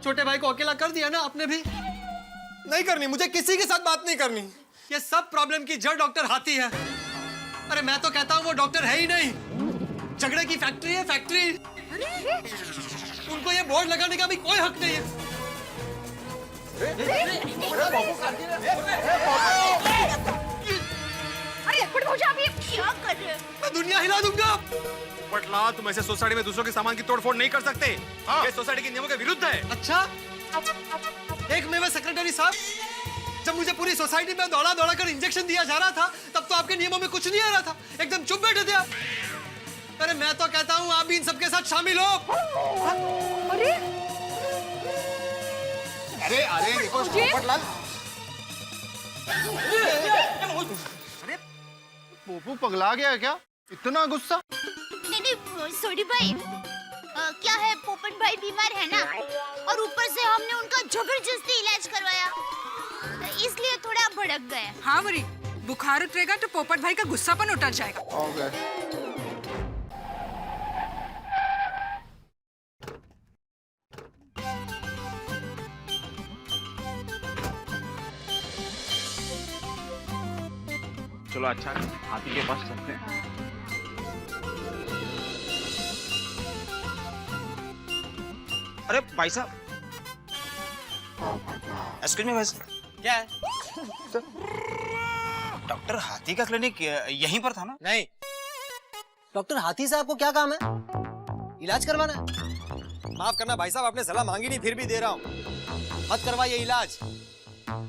S2: छोटे भाई को अकेला कर दिया ना आपने भी। नहीं करनी, मुझे किसी के साथ बात नहीं करनी। ये सब प्रॉब्लम की जड़ डॉक्टर हाथी है। अरे मैं तो कहता हूँ वो डॉक्टर है ही नहीं, झगड़े की फैक्ट्री है, फैक्ट्री। उनको ये बोर्ड लगाने का भी कोई हक नहीं है।
S4: अरे पोपट भाऊजी, आप ये क्या कर रहे हैं?
S2: मैं दुनिया हिला दूंगा।
S3: पटला, तुम ऐसे सोसाइटी में दूसरों के सामान की तोड़फोड़ नहीं कर सकते। ये सोसाइटी के नियमों के विरुद्ध है।
S2: अच्छा, एक मेवा सेक्रेटरी साहब, जब मुझे पूरी सोसाइटी में दौड़ा दौड़ा कर इंजेक्शन दिया जा रहा था, तब तो आपके नियमों में कुछ नहीं आ रहा था, एकदम चुप बैठे थे आप। अरे मैं तो कहता हूँ आप भी इन सबके साथ शामिल हो।
S4: अरे
S9: अरे अरे देखो पोपटलाल, अरे पोपू पगला गया क्या? इतना गुस्सा?
S7: नहीं नहीं सोडी भाई, क्या है, पोपट भाई बीमार है ना, और ऊपर से हमने उनका जबरदस्ती इलाज करवाया, इसलिए थोड़ा भड़क गए।
S10: हाँ मरी, बुखार उतरेगा तो पोपट भाई का गुस्सापन उतर जाएगा।
S9: ओके।
S3: चलो अच्छा, हाथी के पास चलते हैं। अरे भाई साहब, एक्सक्यूज मी भाई साहब,
S2: क्या है?
S3: डॉक्टर हाथी का क्लिनिक यहीं पर था ना?
S2: नहीं, डॉक्टर हाथी से आपको क्या काम है? इलाज करवाना है? माफ करना भाई साहब, आपने सलाह मांगी नहीं, फिर भी दे रहा हूँ। मत करवाइए इलाज।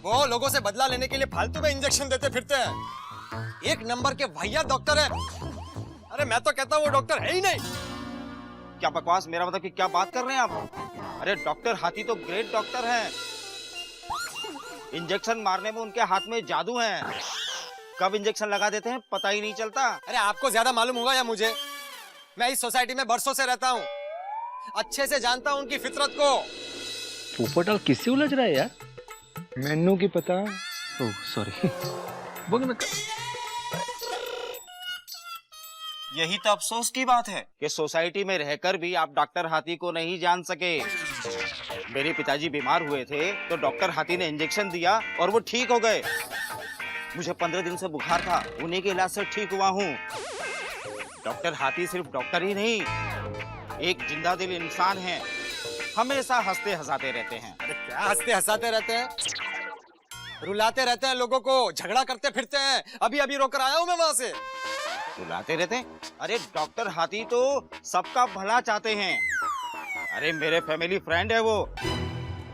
S2: वो लोगों से बदला लेने के लिए फालतू में इंजेक्शन देते फिरते हैं। एक नंबर के भैया डॉक्टर है। अरे मैं तो कहता हूँ वो डॉक्टर है ही नहीं।
S3: क्या बकवास, मेरा मतलब कि क्या बात कर रहे हैं आप? अरे डॉक्टर हाथी तो ग्रेट डॉक्टर हैं। इंजेक्शन मारने में उनके हाथ में जादू है। कब इंजेक्शन लगा देते हैं पता ही नहीं चलता।
S2: अरे आपको ज्यादा मालूम होगा या मुझे? मैं इस सोसाइटी में बरसों से रहता हूँ, अच्छे से जानता हूँ उनकी फितरत को।
S5: पोपटलाल किससे उलझ रहा है यार? मैनू की पता। Oh sorry. बोल मैं।
S3: यही तो अफसोस की बात है कि सोसाइटी में रहकर भी आप डॉक्टर हाथी को नहीं जान सके। मेरे पिताजी बीमार हुए थे तो डॉक्टर हाथी ने इंजेक्शन दिया और वो ठीक हो गए। मुझे 15 दिन से बुखार था, उन्हीं के इलाज से ठीक हुआ हूँ। डॉक्टर हाथी सिर्फ डॉक्टर ही नहीं, एक जिंदा दिल इंसान है। हमेशा हंसते हंसाते रहते हैं।
S2: अरे क्या हंसते हंसाते रहते हैं? रुलाते रहते हैं लोगों को, झगड़ा करते फिरते हैं। अभी अभी रोकर आया हूँ मैं वहां से।
S3: रुलाते रहते हैं? अरे डॉक्टर हाथी तो सबका भला चाहते हैं। अरे मेरे फैमिली फ्रेंड है वो,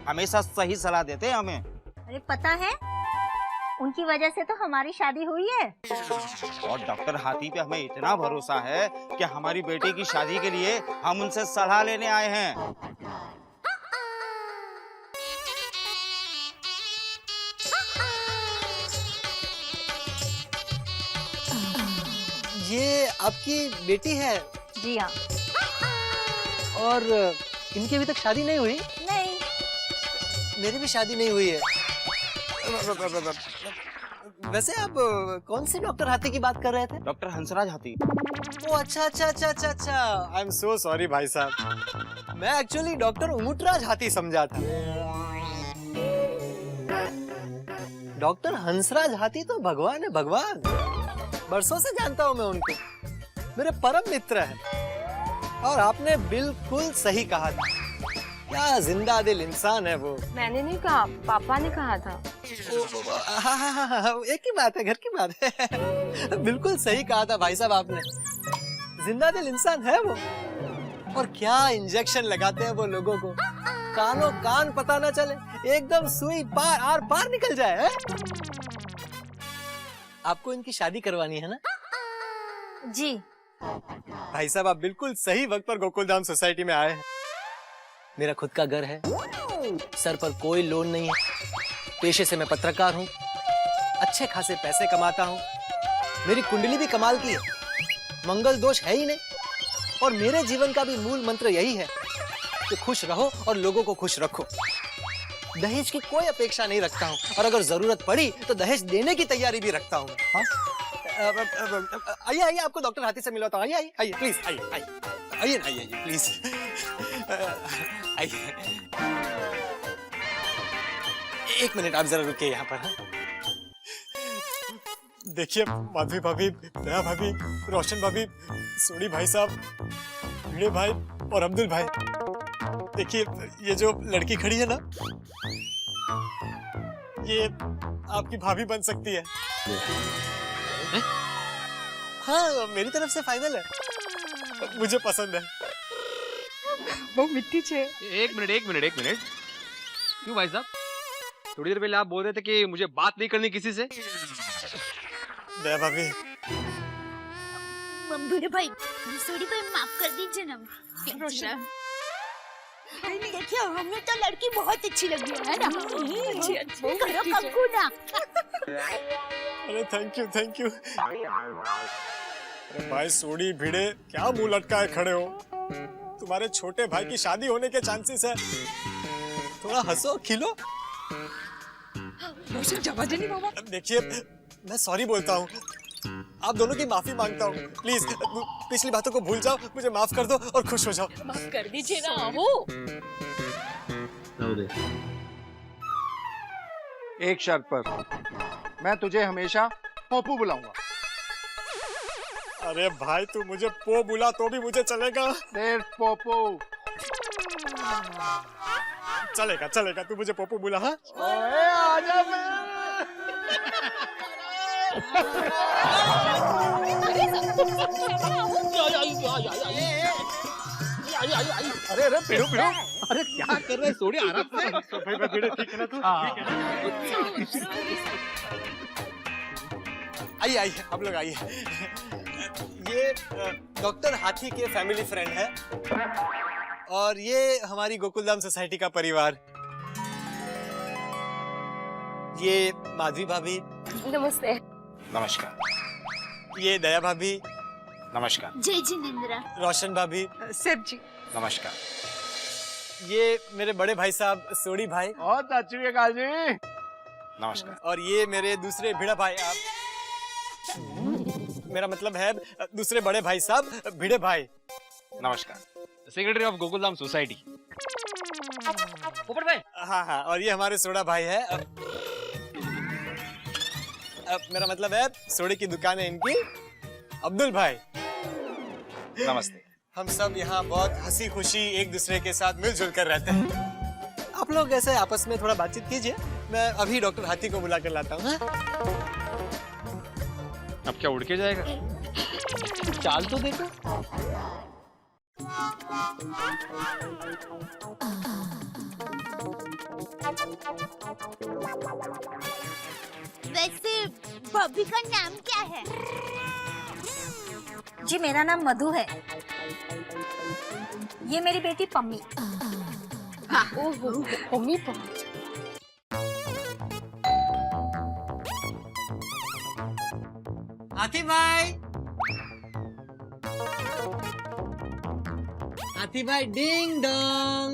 S3: हमेशा सही सलाह देते हैं हमें।
S7: अरे पता है, उनकी वजह से तो हमारी शादी हुई है।
S3: और डॉक्टर हाथी पे हमें इतना भरोसा है कि हमारी बेटी की शादी के लिए हम उनसे सलाह लेने आए हैं।
S2: ये आपकी बेटी है?
S7: जी हाँ।
S2: और इनकी अभी तक शादी नहीं हुई?
S7: नहीं।
S2: मेरी भी शादी नहीं हुई है। वैसे आप कौन से डॉक्टर हाथी की बात कर रहे थे?
S3: डॉक्टर हंसराज हाथी।
S2: ओ अच्छा अच्छा अच्छा अच्छा अच्छा, आई एम सो सॉरी भाई साहब, मैं एक्चुअली डॉक्टर उमुटराज हाथी समझा था। डॉक्टर हंसराज हाथी तो भगवान है, भगवान। बरसों से जानता हूँ मैं उनको, मेरे परम मित्र हैं। और आपने बिल्कुल सही कहा था, क्या जिंदा दिल इंसान है वो।
S4: मैंने नहीं कहा, पापा ने कहा था।
S2: हाँ, एक ही बात है, घर की बात है। बिल्कुल सही कहा था भाई साहब आपने, जिंदा दिल इंसान है वो। और क्या इंजेक्शन लगाते हैं वो लोगों को, कानों कान पता ना चले, एकदम सुई पार आर पार निकल जाए है? आपको इनकी शादी करवानी है ना?
S7: जी।
S2: भाई साहब आप बिल्कुल सही वक्त पर गोकुलधाम सोसाइटी में आए हैं। मेरा खुद का घर है, सर पर कोई लोन नहीं है, पेशे से मैं पत्रकार हूँ, अच्छे खासे पैसे कमाता हूँ, मेरी कुंडली भी कमाल की है, मंगल दोष है ही नहीं, और मेरे जीवन का भी मूल मंत्र यही है कि खुश रहो और लोगों को खुश रखो। दहेज की कोई अपेक्षा नहीं रखता हूँ, और अगर जरूरत पड़ी तो दहेज देने की तैयारी भी रखता हूँ। आइए आइए, आपको डॉक्टर हाथी से मिलवाता हूँ। आइए आइए आइए, प्लीज आइए आइए आइए आइए आइए प्लीज आइए। एक मिनट आप जरा रुकिए यहाँ पर। देखिए माधवी भाभी, दया भाभी, रोशन भाभी, सोनी भाई साहब, भिड़े भाई और अब्दुल भाई, देखिए ये जो लड़की खड़ी है ना, ये आपकी भाभी बन सकती है। हाँ, मेरी तरफ से फाइनल है, मुझे पसंद है।
S10: वो मिट्टी छे।
S5: एक मिनट। क्यों भाई साहब? थोड़ी देर पहले आप बोल रहे थे कि मुझे बात नहीं करनी किसी से।
S2: दया भाभी,
S7: बड़े भाई, सोडी भाई माफ कर दीजिए ना। देखिए हमें तो लड़की बहुत अच्छी लगी है ना। करो कक्कू ना।
S2: अरे थैंक यू। अरे भाई सोडी भिड़े, क्या मुंह लटकाए खड़े हो? तुम्हारे छोटे भाई की शादी होने के चांसेस है, थोड़ा हंसो खिलो।
S10: रोशन जवाजे नहीं बाबा।
S2: देखिए मैं सॉरी बोलता हूँ, आप दोनों की माफी मांगता हूँ, प्लीज पिछली बातों को भूल जाओ, मुझे माफ कर दो और खुश हो जाओ।
S4: माफ कर दीजिए ना हो।
S9: एक शर्त पर, मैं तुझे हमेशा पप्पू बुलाऊंगा।
S2: अरे भाई तू मुझे पो बुला तो भी मुझे चलेगा।
S9: सिर्फ पप्पू।
S2: चलेगा, तू मुझे पप्पू बुला। हाँ
S9: आजा
S5: अरे पिड़ो, अरे क्या कर रहे हैं? सोडी आराम से।
S2: ठीक है ना तू? आइए आप लोग आइए। ये डॉक्टर हाथी के फैमिली फ्रेंड है, और ये हमारी गोकुलधाम सोसाइटी का परिवार। ये माधवी भाभी,
S4: नमस्ते।
S3: नमस्कार।
S2: ये दया भाभी,
S3: नमस्कार।
S7: जय जिनेंद्र।
S2: रोशन भाभी,
S10: सेठ जी।
S3: नमस्कार।
S2: ये मेरे बड़े भाई साहब सोडी भाई,
S9: बहुत अच्छी है काजी।
S3: नमस्कार।
S2: और ये मेरे दूसरे भिड़ा भाई। आप मेरा मतलब है दूसरे बड़े भाई साहब भिड़े भाई।
S3: नमस्कार।
S5: Secretary of Gokuldham society. पोपट भाई।
S2: हाँ, और ये हमारे सोडा भाई है। मेरा मतलब है सोडे की दुकान है इनकी, अब्दुल भाई।
S3: नमस्ते।
S2: हम सब यहाँ बहुत हंसी खुशी एक दूसरे के साथ मिलजुल कर रहते हैं। आप लोग ऐसे आपस में थोड़ा बातचीत कीजिए, मैं अभी डॉक्टर हाथी को बुला कर लाता हूँ।
S5: अब क्या उड़ के जाएगा? चाल तो देखो।
S7: वैसे बॉबी का नाम क्या है?
S11: जी मेरा नाम मधु है। ये मेरी बेटी पम्मी।
S4: ओहो, पम्मी।
S2: हाथी भाई, हाथी भाई, डिंग डोंग।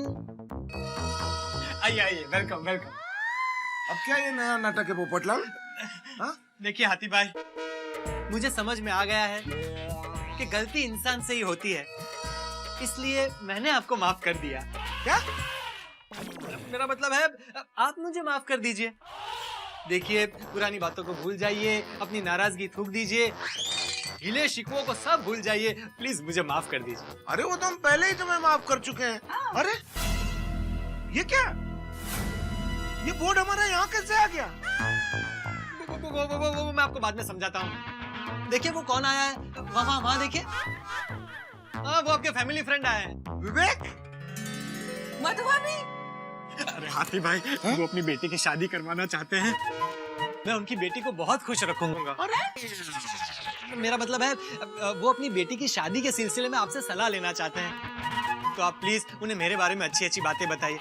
S2: आइए, वेलकम।
S3: अब क्या ये नया नाटक है पोपटलाल?
S2: देखिए हाथी भाई, मुझे समझ में आ गया है कि गलती इंसान से ही होती है, इसलिए मैंने आपको माफ कर दिया। क्या? मेरा मतलब है आप मुझे माफ कर दीजिए। देखिए पुरानी बातों को भूल जाइए, अपनी नाराजगी थूक दीजिए, गिले शिकवों को सब भूल जाइए, प्लीज मुझे माफ कर दीजिए।
S3: अरे वो तो हम पहले ही तुम्हें माफ कर चुके हैं। अरे ये क्या? ये बोर्ड हमारा यहाँ कैसे आ गया?
S2: वो मैं आपको बाद में समझाता हूँ। देखिए वो कौन आया है, वहाँ देखिए। हाँ, वो आपके फैमिली फ्रेंड आए हैं।
S3: विवेक।
S6: मधुआ भी।
S2: अरे हाथी भाई, वो अपनी बेटी की शादी करवाना चाहते हैं। मैं उनकी बेटी को बहुत खुश रखूंगा। मेरा मतलब है वो अपनी बेटी की शादी के सिलसिले में आपसे सलाह लेना चाहते हैं, तो आप प्लीज उन्हें मेरे बारे में अच्छी अच्छी बातें बताइए।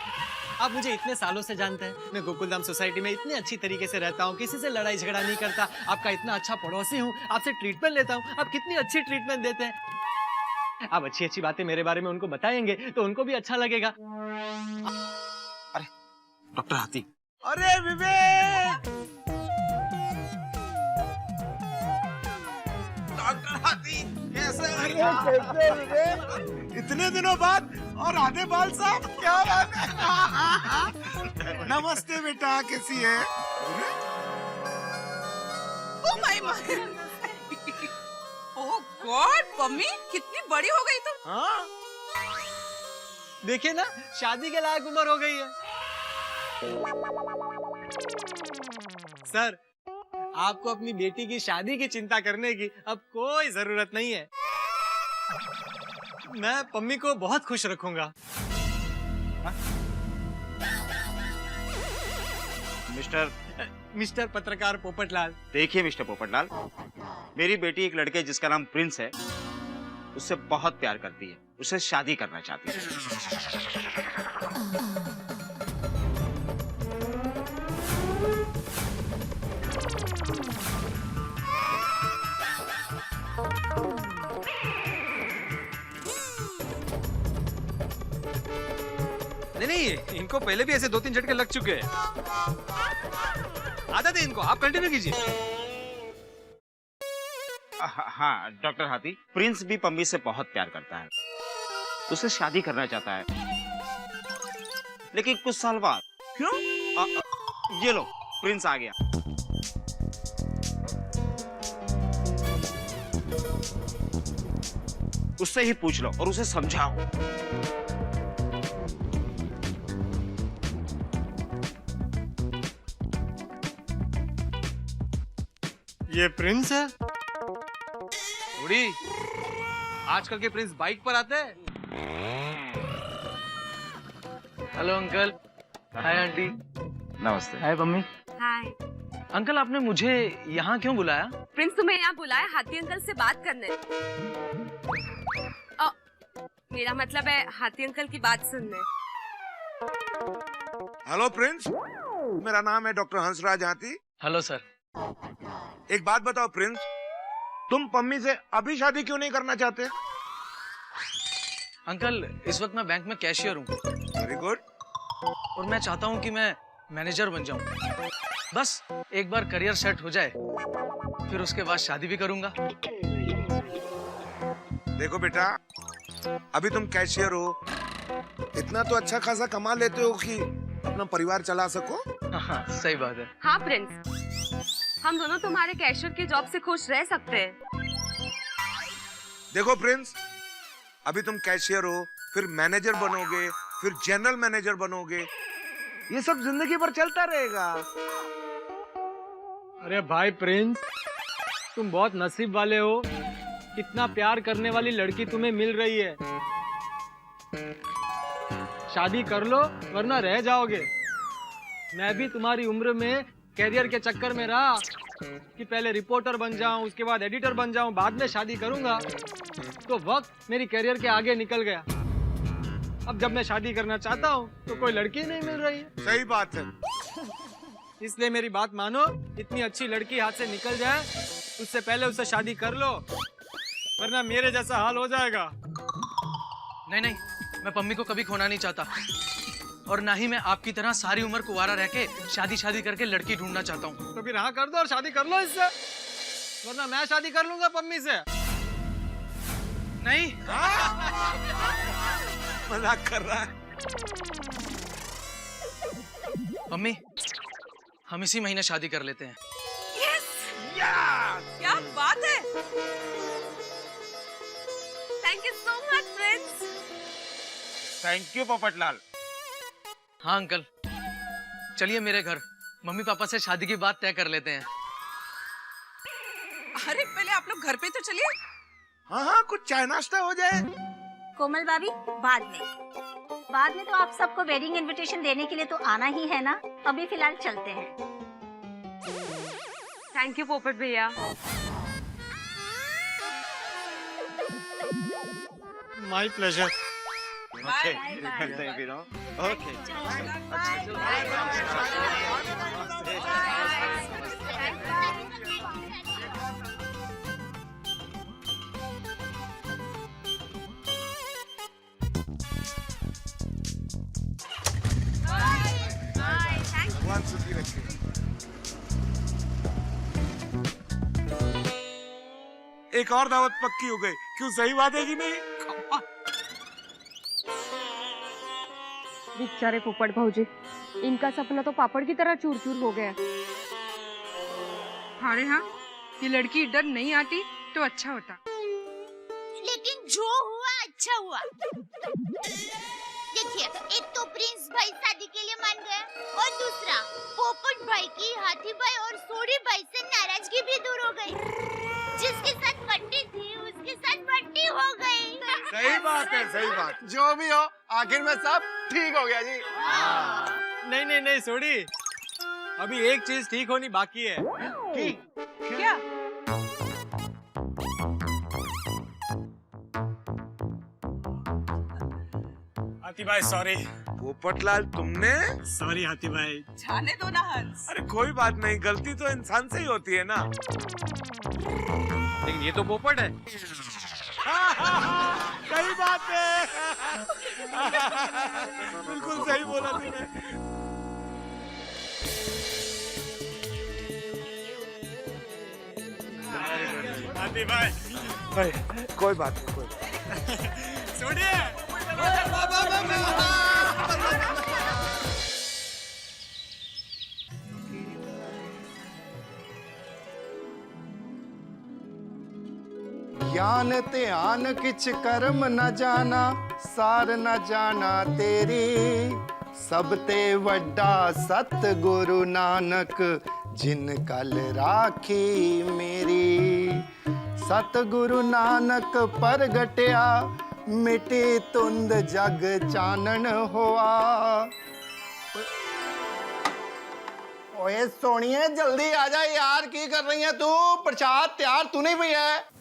S2: आप मुझे इतने सालों से जानते हैं, मैं गोकुलधाम सोसाइटी में इतने अच्छी तरीके से रहता हूँ, किसी से लड़ाई झगड़ा नहीं करता, आपका इतना अच्छा पड़ोसी हूँ, आपसे ट्रीटमेंट लेता हूँ, आप कितनी अच्छी ट्रीटमेंट देते हैं। आप अच्छी अच्छी बातें मेरे बारे में उनको बताएंगे तो उनको भी अच्छा लगेगा।
S3: अरे डॉक्टर हाथी, अरे विवेक, डॉक्टर हाथी कैसे विवेक, इतने दिनों बाद और आधे बाल साफ, क्या बात है। नमस्ते बेटा, कैसी है?
S6: Oh my oh God, Pammi कितनी बड़ी हो गई तुम।
S3: हाँ,
S2: देखिए ना, शादी के लायक उम्र हो गई है। सर, आपको अपनी बेटी की शादी की चिंता करने की अब कोई जरूरत नहीं है। मैं पम्मी को बहुत खुश रखूंगा। मिस्टर पत्रकार पोपटलाल।
S12: देखिए मिस्टर पोपटलाल, मेरी बेटी एक लड़के जिसका नाम प्रिंस है, उससे बहुत प्यार करती है, उससे शादी करना चाहती है।
S2: नहीं, इनको पहले भी ऐसे 2-3 झटके लग चुके हैं। आदत है इनको, आप कंटिन्यू कीजिए।
S12: हाँ डॉक्टर हाथी, प्रिंस भी पम्मी से बहुत प्यार करता है, उससे शादी करना चाहता है, लेकिन कुछ साल बाद।
S3: क्यों?
S12: ये लो, प्रिंस आ गया। उससे ही पूछ लो और उसे समझाओ।
S2: ये प्रिंस है? बूढ़ी, आजकल के प्रिंस बाइक पर आते हैं।
S5: Hello uncle. Hi aunty.
S12: नमस्ते।
S5: हाय मम्मी।
S11: हाय।
S5: अंकल, आपने मुझे यहाँ क्यों बुलाया?
S4: प्रिंस तुम्हें यहाँ बुलाया हाथी अंकल से बात करने। मेरा मतलब है हाथी अंकल की बात सुनने।
S3: हेलो प्रिंस, मेरा नाम है डॉक्टर हंसराज हाथी।
S5: Hello sir.
S3: एक बात बताओ प्रिंस, तुम पम्मी से अभी शादी क्यों नहीं करना चाहते?
S5: अंकल, इस वक्त मैं बैंक में कैशियर हूँ
S3: वेरी गुड।
S5: और मैं चाहता हूँ कि मैं मैनेजर बन जाऊँ। बस एक बार करियर सेट हो जाए, फिर उसके बाद शादी भी करूँगा।
S3: देखो बेटा, अभी तुम कैशियर हो, इतना तो अच्छा खासा कमा लेते हो कि अपना परिवार चला सको।
S5: हाँ, सही बात है।
S4: हाँ प्रिंस, हम दोनों तुम्हारे कैशियर की जॉब से खुश रह सकते हैं।
S3: देखो प्रिंस, अभी तुम कैशियर हो, फिर मैनेजर बनोगे, फिर जनरल मैनेजर बनोगे, ये सब जिंदगी भर चलता रहेगा।
S2: अरे भाई प्रिंस, तुम बहुत नसीब वाले हो, इतना प्यार करने वाली लड़की तुम्हें मिल रही है। शादी कर लो वरना रह जाओगे। मैं भी तुम्हारी उम्र में कैरियर के चक्कर में रहा कि पहले रिपोर्टर बन जाऊं, उसके बाद एडिटर बन जाऊं, बाद में शादी करूंगा। तो वक्त मेरी कैरियर के आगे निकल गया। अब जब मैं शादी करना चाहता हूं तो कोई लड़की नहीं मिल रही है।
S3: सही बात है।
S2: इसलिए मेरी बात मानो, इतनी अच्छी लड़की हाथ से निकल जाए उससे पहले उससे शादी कर लो, वरना मेरे जैसा हाल हो जाएगा।
S5: नहीं नहीं, मैं पम्मी को कभी खोना नहीं चाहता, और ना ही मैं आपकी तरह सारी उम्र कुंवारा रह के शादी करके लड़की ढूंढना चाहता हूँ।
S2: तो फिर हाँ कर दो और शादी कर लो इससे, वरना मैं शादी कर लूंगा पम्मी से।
S5: नहीं।
S3: मजाक कर रहा है।
S5: पम्मी, हम इसी महीने शादी कर लेते हैं।
S6: क्या बात है।
S4: Thank you so much Prince.
S12: Thank you Popatlal.
S5: हाँ अंकल, चलिए मेरे घर, मम्मी पापा से शादी की बात तय कर लेते हैं।
S6: अरे पहले आप लोग घर पे तो चलिए।
S3: हाँ हाँ, कुछ चाय नाश्ता हो जाए।
S11: कोमल भाभी, बाद में तो आप सबको वेडिंग इनविटेशन देने के लिए तो आना ही है ना। अभी फिलहाल चलते हैं।
S4: थैंक यू पोपट भैया।
S2: My pleasure.
S12: मिलते हैं फिर। ओके
S3: भगवान सुखी रखे। एक और दावत पक्की हो गई। क्यों, सही बात है कि नहीं?
S4: बेचारे पोपट भाऊजी, इनका सपना तो पापड़ की तरह चूर चूर हो गया।
S10: अरे हाँ, ये लड़की इधर नहीं आती तो अच्छा होता।
S7: लेकिन जो हुआ अच्छा हुआ। देखिए, एक तो प्रिंस भाई शादी के लिए मान गया और दूसरा पोपट भाई की हाथी भाई और सोडी भाई से नाराजगी भी दूर हो गई। जिसके साथ बंटी थी उसके साथ बंटी हो गई।
S3: सही बात है, सही बात।
S9: जो भी हो, आखिर में सब ठीक हो गया जी।
S2: नहीं नहीं नहीं सोडी, अभी एक चीज ठीक होनी बाकी है।
S10: क्या?
S2: हाथी भाई सॉरी।
S3: पोपटलाल, तुमने?
S2: सॉरी हाथी भाई।
S6: जाने दो ना हंस।
S3: अरे कोई बात नहीं, गलती तो इंसान से ही होती है ना।
S2: लेकिन ये तो पोपट है।
S3: सही बात है। बिल्कुल सही बोला तूने।
S2: हाथी भाई
S3: कोई बात नहीं, कोई बात नहीं।
S2: सोडिए।
S9: ज्ञान ध्यान किछ कर्म न जाना, सार न जाना तेरी। सब ते वड्डा सतगुरु नानक, जिन कल राखी मेरी। सतगुरु नानक परगटिया, मिटे तुंद जग चानन होआ। ओए सोनिए, जल्दी आ जा यार, की कर रही है तू? प्रसाद तैयार तू नहीं भी है?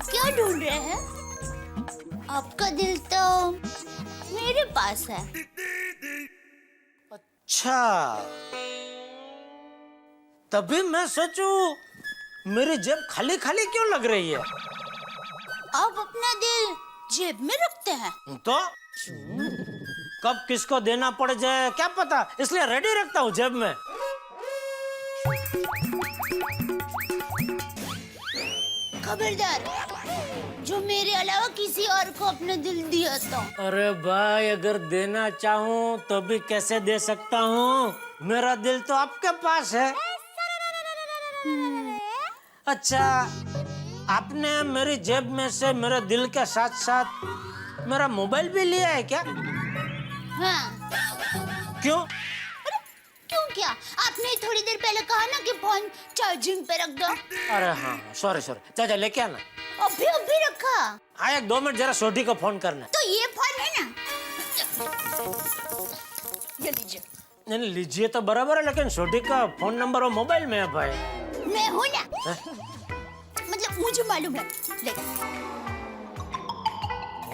S7: क्या ढूंढ रहे हैं? आपका दिल तो मेरे पास है।
S1: अच्छा, तभी मैं सोचूं मेरी जेब खाली खाली क्यों लग रही है।
S7: आप अपना दिल जेब में रखते हैं?
S1: तो कब किसको देना पड़ जाए क्या पता, इसलिए रेडी रखता हूँ जेब में।
S7: खबरदार, जो मेरे अलावा किसी और को अपना दिल दिया तो।
S1: अरे भाई, अगर देना चाहूँ तो भी कैसे दे सकता हूँ? मेरा दिल तो आपके पास है। अच्छा, आपने मेरी जेब में से मेरे दिल के साथ साथ मेरा मोबाइल भी लिया है क्या?
S7: हाँ।
S1: क्यों?
S7: क्यों क्या? आपने थोड़ी देर पहले कहा ना कि फोन चार्जिंग पे रख दो।
S1: अरे हाँ, सॉरी सॉरी। चाचा लेके आना।
S7: अभी रखा।
S1: हाँ, 1-2 मिनट जरा सोडी को फोन करना।
S7: तो ये फोन है ना, ये लीजिए।
S1: नहीं लीजिए तो बराबर है, लेकिन सोडी का फोन नंबर और मोबाइल में है भाई।
S7: मैं हूँ ना, मतलब मुझे मालूम है। ले।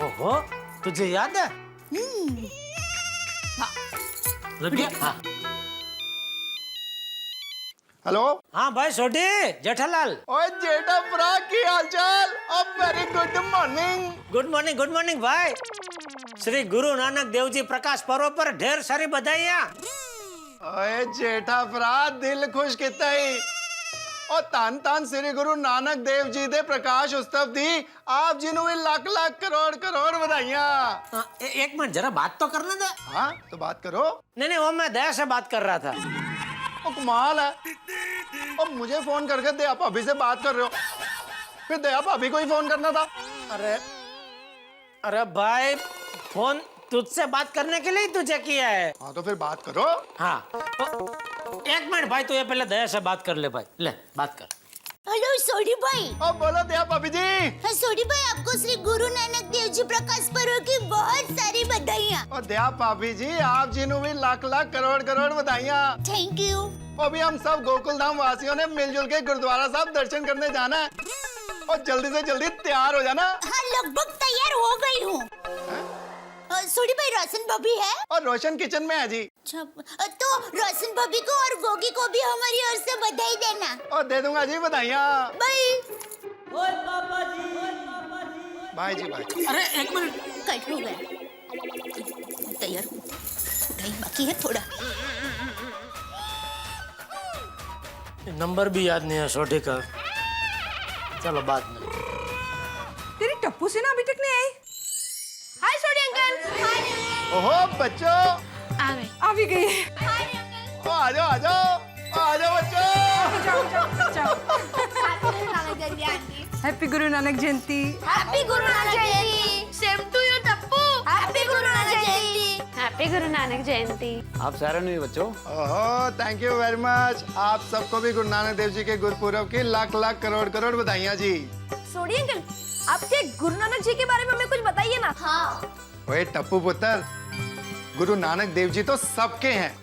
S1: ओहो, तुझे याद है?
S7: हाँ।
S1: लगे? हाँ।
S9: हेलो।
S1: हाँ भाई सोडी, जेठालाल।
S9: ओए जेठा भरा, की हालचाल? अब very good morning.
S1: Good morning, good morning भाई। श्री गुरु नानक देव जी प्रकाश पर्व पर ढेर सारी बधाइयाँ।
S9: ओए जेठा भरा, दिल खुश किता ही। और तान तान श्री गुरु नानक देव जी दे प्रकाश उत्सव दी आप जी नु भी लाख लाख करोड़ करोड़ बधाइयाँ।
S1: एक मिनट जरा बात तो करने दे।
S9: हाँ तो बात करो।
S1: नहीं, वो मैं दया से बात कर रहा था।
S9: ओ कमाल है, और मुझे फोन करके दया भाभी से बात कर रहे हो, फिर दया भाभी को ही फोन करना था।
S1: अरे भाई, फोन तुझसे बात करने के लिए तुझे किया है।
S9: हाँ तो फिर बात करो।
S1: हाँ, एक मिनट भाई, तू ये पहले दया से बात कर ले भाई। ले बात कर।
S7: हेलो सोडी भाई।
S9: अब बोलो दया भाभी जी।
S7: हाँ सोडी भाई, आपको श्री गुरु नानक देव जी प्रकाश पर्व की बहुत सारी बधाइयाँ।
S9: और दया भाभी जी, आप जी नु भी लाख लाख करोड़ करोड़ बधाइयाँ।
S7: Thank you.
S9: अभी हम सब गोकुल धाम वासियों ने मिलजुल के गुरुद्वारा साहब दर्शन करने जाना है और जल्दी से जल्दी तैयार हो जाना।
S7: हाँ, लगभग तैयार हो गई हूँ। सोडी भाई, रोशन भाभी है
S9: और रोशन किचन में है जी।
S7: तो रोशन भाभी को और गोगी को भी हमारी ओर से बधाई देना।
S9: और दे दूंगा जी बधाइयाँ।
S7: बाय।
S9: बाय जी बाय।
S6: अरे एक मिनट,
S7: कट हो गया। तैयार हूँ, बधाई बाकी है थोड़ा।
S1: नंबर भी याद नहीं है सोडी का, चलो बाद में।
S10: तेरी टप्पू से ना अभी तक नहीं आई।
S4: हाय सोडी अंकल।
S9: ओहो बच्चों,
S4: आ गए।
S10: आ भी गई।
S9: आ जाओ आ जाओ आ जाओ बच्चों।
S10: जाओ जाओ जाओ। Happy Guru Nanak Jayanti.
S7: Happy Guru Nanak Jayanti. Same to you Tappu. Happy Guru Nanak Jayanti.
S4: Happy Guru Nanak जयंती।
S2: आप सारे नहीं बच्चों।
S9: ओहो थैंक यू वेरी मच। आप सबको भी गुरु नानक देव जी के गुरुपुरब की लाख लाख करोड़ करोड़ बधाइयाँ जी।
S4: सोडी अंकल, आपके गुरु नानक जी के बारे में हमें कुछ बताइए ना।
S7: हाँ।
S9: ओए टप्पू पुत्र, गुरु नानक देव जी तो सबके हैं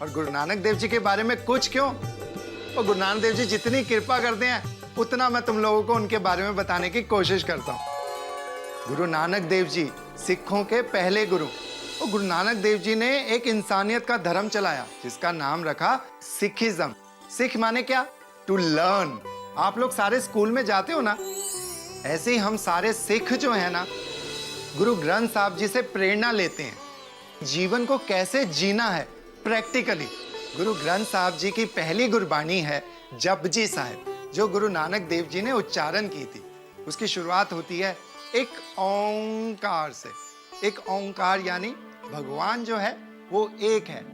S9: और गुरु नानक देव जी के बारे में कुछ क्यों। और गुरु नानक देव जी जितनी कृपा करते हैं उतना मैं तुम लोगों को उनके बारे में बताने की कोशिश करता हूँ। गुरु नानक देव जी सिखों के पहले गुरु और गुरु नानक देव जी ने एक इंसानियत का धर्म चलाया जिसका नाम रखा सिखिज्म। सिख माने क्या? To learn. आप लोग सारे स्कूल में जाते हो ना, ऐसे ही हम सारे सिख जो है ना गुरु ग्रंथ साहब जी से प्रेरणा लेते हैं जीवन को कैसे जीना है प्रैक्टिकली। गुरु ग्रंथ साहब जी की पहली गुरबाणी है जपजी साहिब, जो गुरु नानक देव जी ने उच्चारण की थी। उसकी शुरुआत होती है एक ओंकार से। एक ओंकार यानी भगवान जो है वो एक है।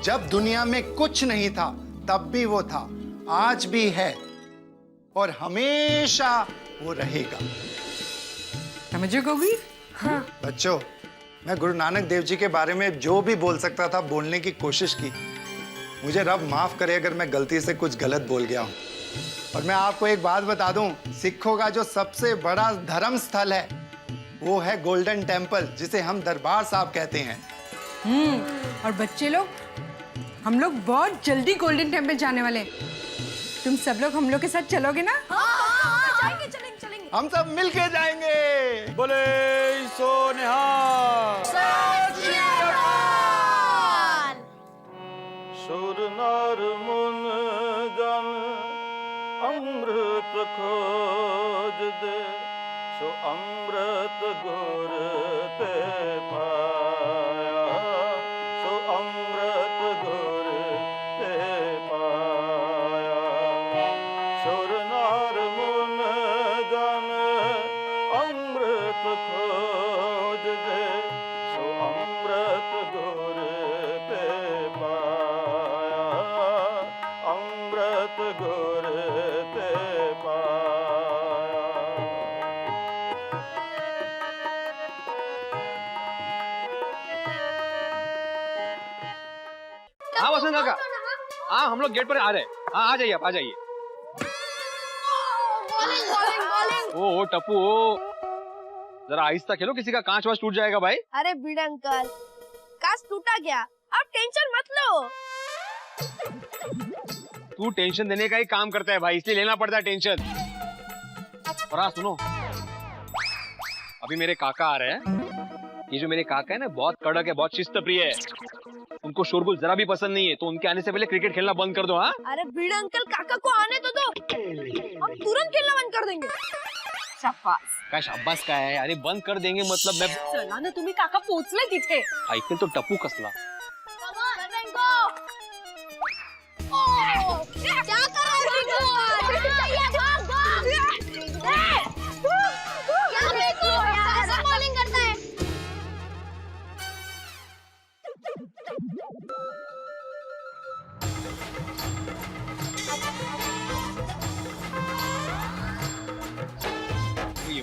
S9: जब दुनिया में कुछ नहीं था तब भी वो था, आज भी है और हमेशा वो रहेगा।
S10: समझे गोगी?
S4: हाँ।
S9: बच्चों, मैं गुरु नानक देव जी के बारे में जो भी बोल सकता था बोलने की कोशिश की। मुझे रब माफ करे अगर मैं गलती से कुछ गलत बोल गया हूं। और मैं आपको एक बात बता दूं, सिखों का जो सबसे बड़ा धर्म स्थल है वो है गोल्डन टेम्पल, जिसे हम दरबार साहब कहते हैं।
S10: और बच्चे लोग, हम लोग बहुत जल्दी गोल्डन टेम्पल जाने वाले हैं। तुम सब लोग हम लोग के साथ चलोगे ना?
S4: जाएंगे, चलेंगे चलेंगे।
S9: हम सब मिलके जाएंगे।
S2: बोले सो निहाल।
S13: सुर नर मुन जन अमृत खोज दे, सो अमृत गुर ते पाया, सो अमृत गुर ते पाया। सुर नर मुन जन अमृत खोज दे, सो अमृत गुर ते पाया, अमृत गुर ते पाया।
S5: हाँ वसंत काका, हाँ हम लोग गेट पर आ रहे हैं। हाँ आ जाइए, आप आ जाइए। ओ टप्पू, ओ जरा आहिस्ता खेलो, किसी का कांच वाच टूट जाएगा भाई।
S4: अरे बीड़ अंकल, कांच टूटा क्या, आप टेंशन मत लो।
S5: तू टेंशन देने का ही काम करता है भाई, इसलिए लेना पड़ता है टेंशन। और हाँ सुनो, अभी मेरे काका आ रहे हैं। ये जो मेरे काका है ना, बहुत कड़क है, बहुत शिस्त प्रिय है। उनको शोरगुल जरा भी पसंद नहीं है, तो उनके आने से पहले क्रिकेट खेलना बंद कर दो। हाँ
S4: अरे बीड़ अंकल, काका को आने तो दो, हम तुरंत खेलना बंद कर देंगे। शाबाश।
S5: काय शाबास काय आहे, अरे बंद कर देंगे मतलब मैं
S4: चला ना, तुम्ही काका पोहोचले तिथे।
S5: ऐकल तो टप्पू कसला।
S7: क्या कर रहे हो? ऐसा बॉलिंग करता है।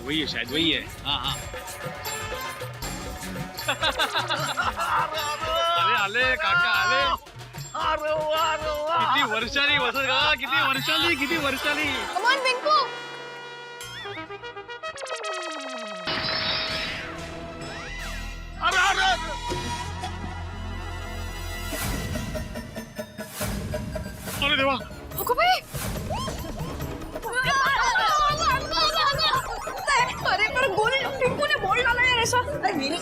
S5: वही है शायद वही है हाँ हाँ अरे आले काका आले किती वर्षांनी वसंत काका किती वर्षांनी
S4: कम ऑन पिंकू
S5: अरे देवा
S4: ओको भाई अरे पर गोली पिंकू ने बोल डाला यार ऐसा अरे मेरी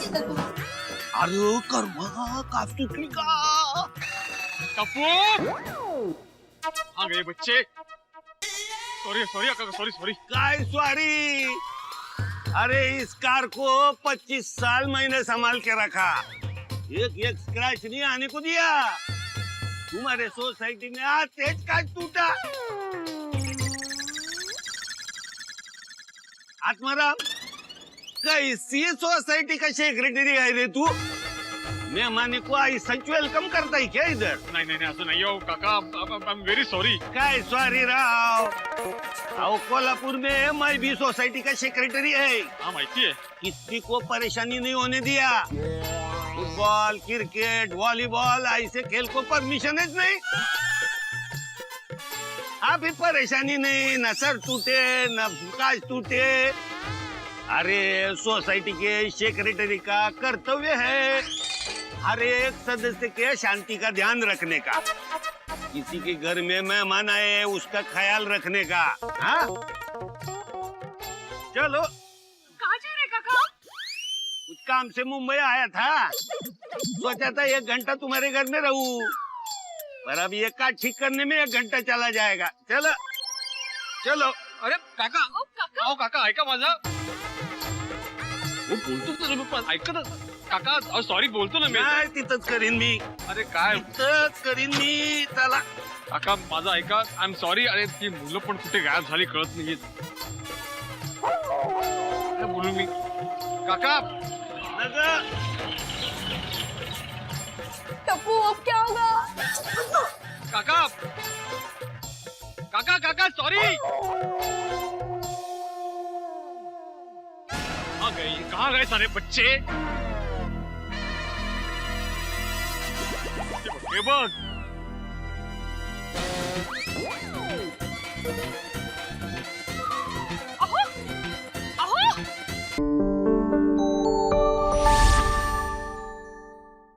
S3: अरे कर्मा काफ तुटली का
S5: कपूर आ गए बच्चे सॉरी सॉरी
S13: काय सॉरी अरे इस कार को 25 साल मैंने संभाल के रखा एक स्क्रैच नहीं आने को दिया तुम्हारे सोसाइटी में आज तेज काट टूटा आत्माराम कैसी सोसाइटी का सेक्रेटरी है रे तू मेहमानी को आई सच वेलकम करता है क्या इधर
S5: नहीं असं नाही हो काका आई एम व्हेरी सॉरी
S13: काय सॉरी राव आओ कोल्हापुर में मैं भी सोसाइटी का सेक्रेटरी है
S5: हाँ माहिती है
S13: किसी को परेशानी नहीं होने दिया फुटबॉल क्रिकेट वॉलीबॉल ऐसे खेल को परमिशन है नहीं अभी परेशानी नहीं न सर टूटे न काज टूटे अरे सोसाइटी के सेक्रेटरी का कर्तव्य है हर एक सदस्य के शांति का ध्यान रखने का किसी के घर में मेहमान आए उसका ख्याल रखने का हाँ चलो
S4: कहाँ जा रहे काका
S13: कुछ काम से मुंबई आया था सोचा था 1 घंटा तुम्हारे घर में रहूं पर अब ये कार ठीक करने में 1 घंटा चला जाएगा चलो चलो
S5: अरे काका आओ काका ऐका माझा वो बोलतो तर मी पण ऐकत काका सॉरी बोलतो ना मी
S13: काय तिथंच करीन मी
S5: अरे काय
S13: तिथंच करीन मी चला
S5: काका माझा ऐका आय एम सॉरी अरे ती मुलं पण कुठे गायब झाली कळत नाहीये काय बोलू मी काका
S13: नगर
S4: टप्पू अब क्या होगा
S5: काका काका काका सॉरी कहाँ गए सारे बच्चे हे बघ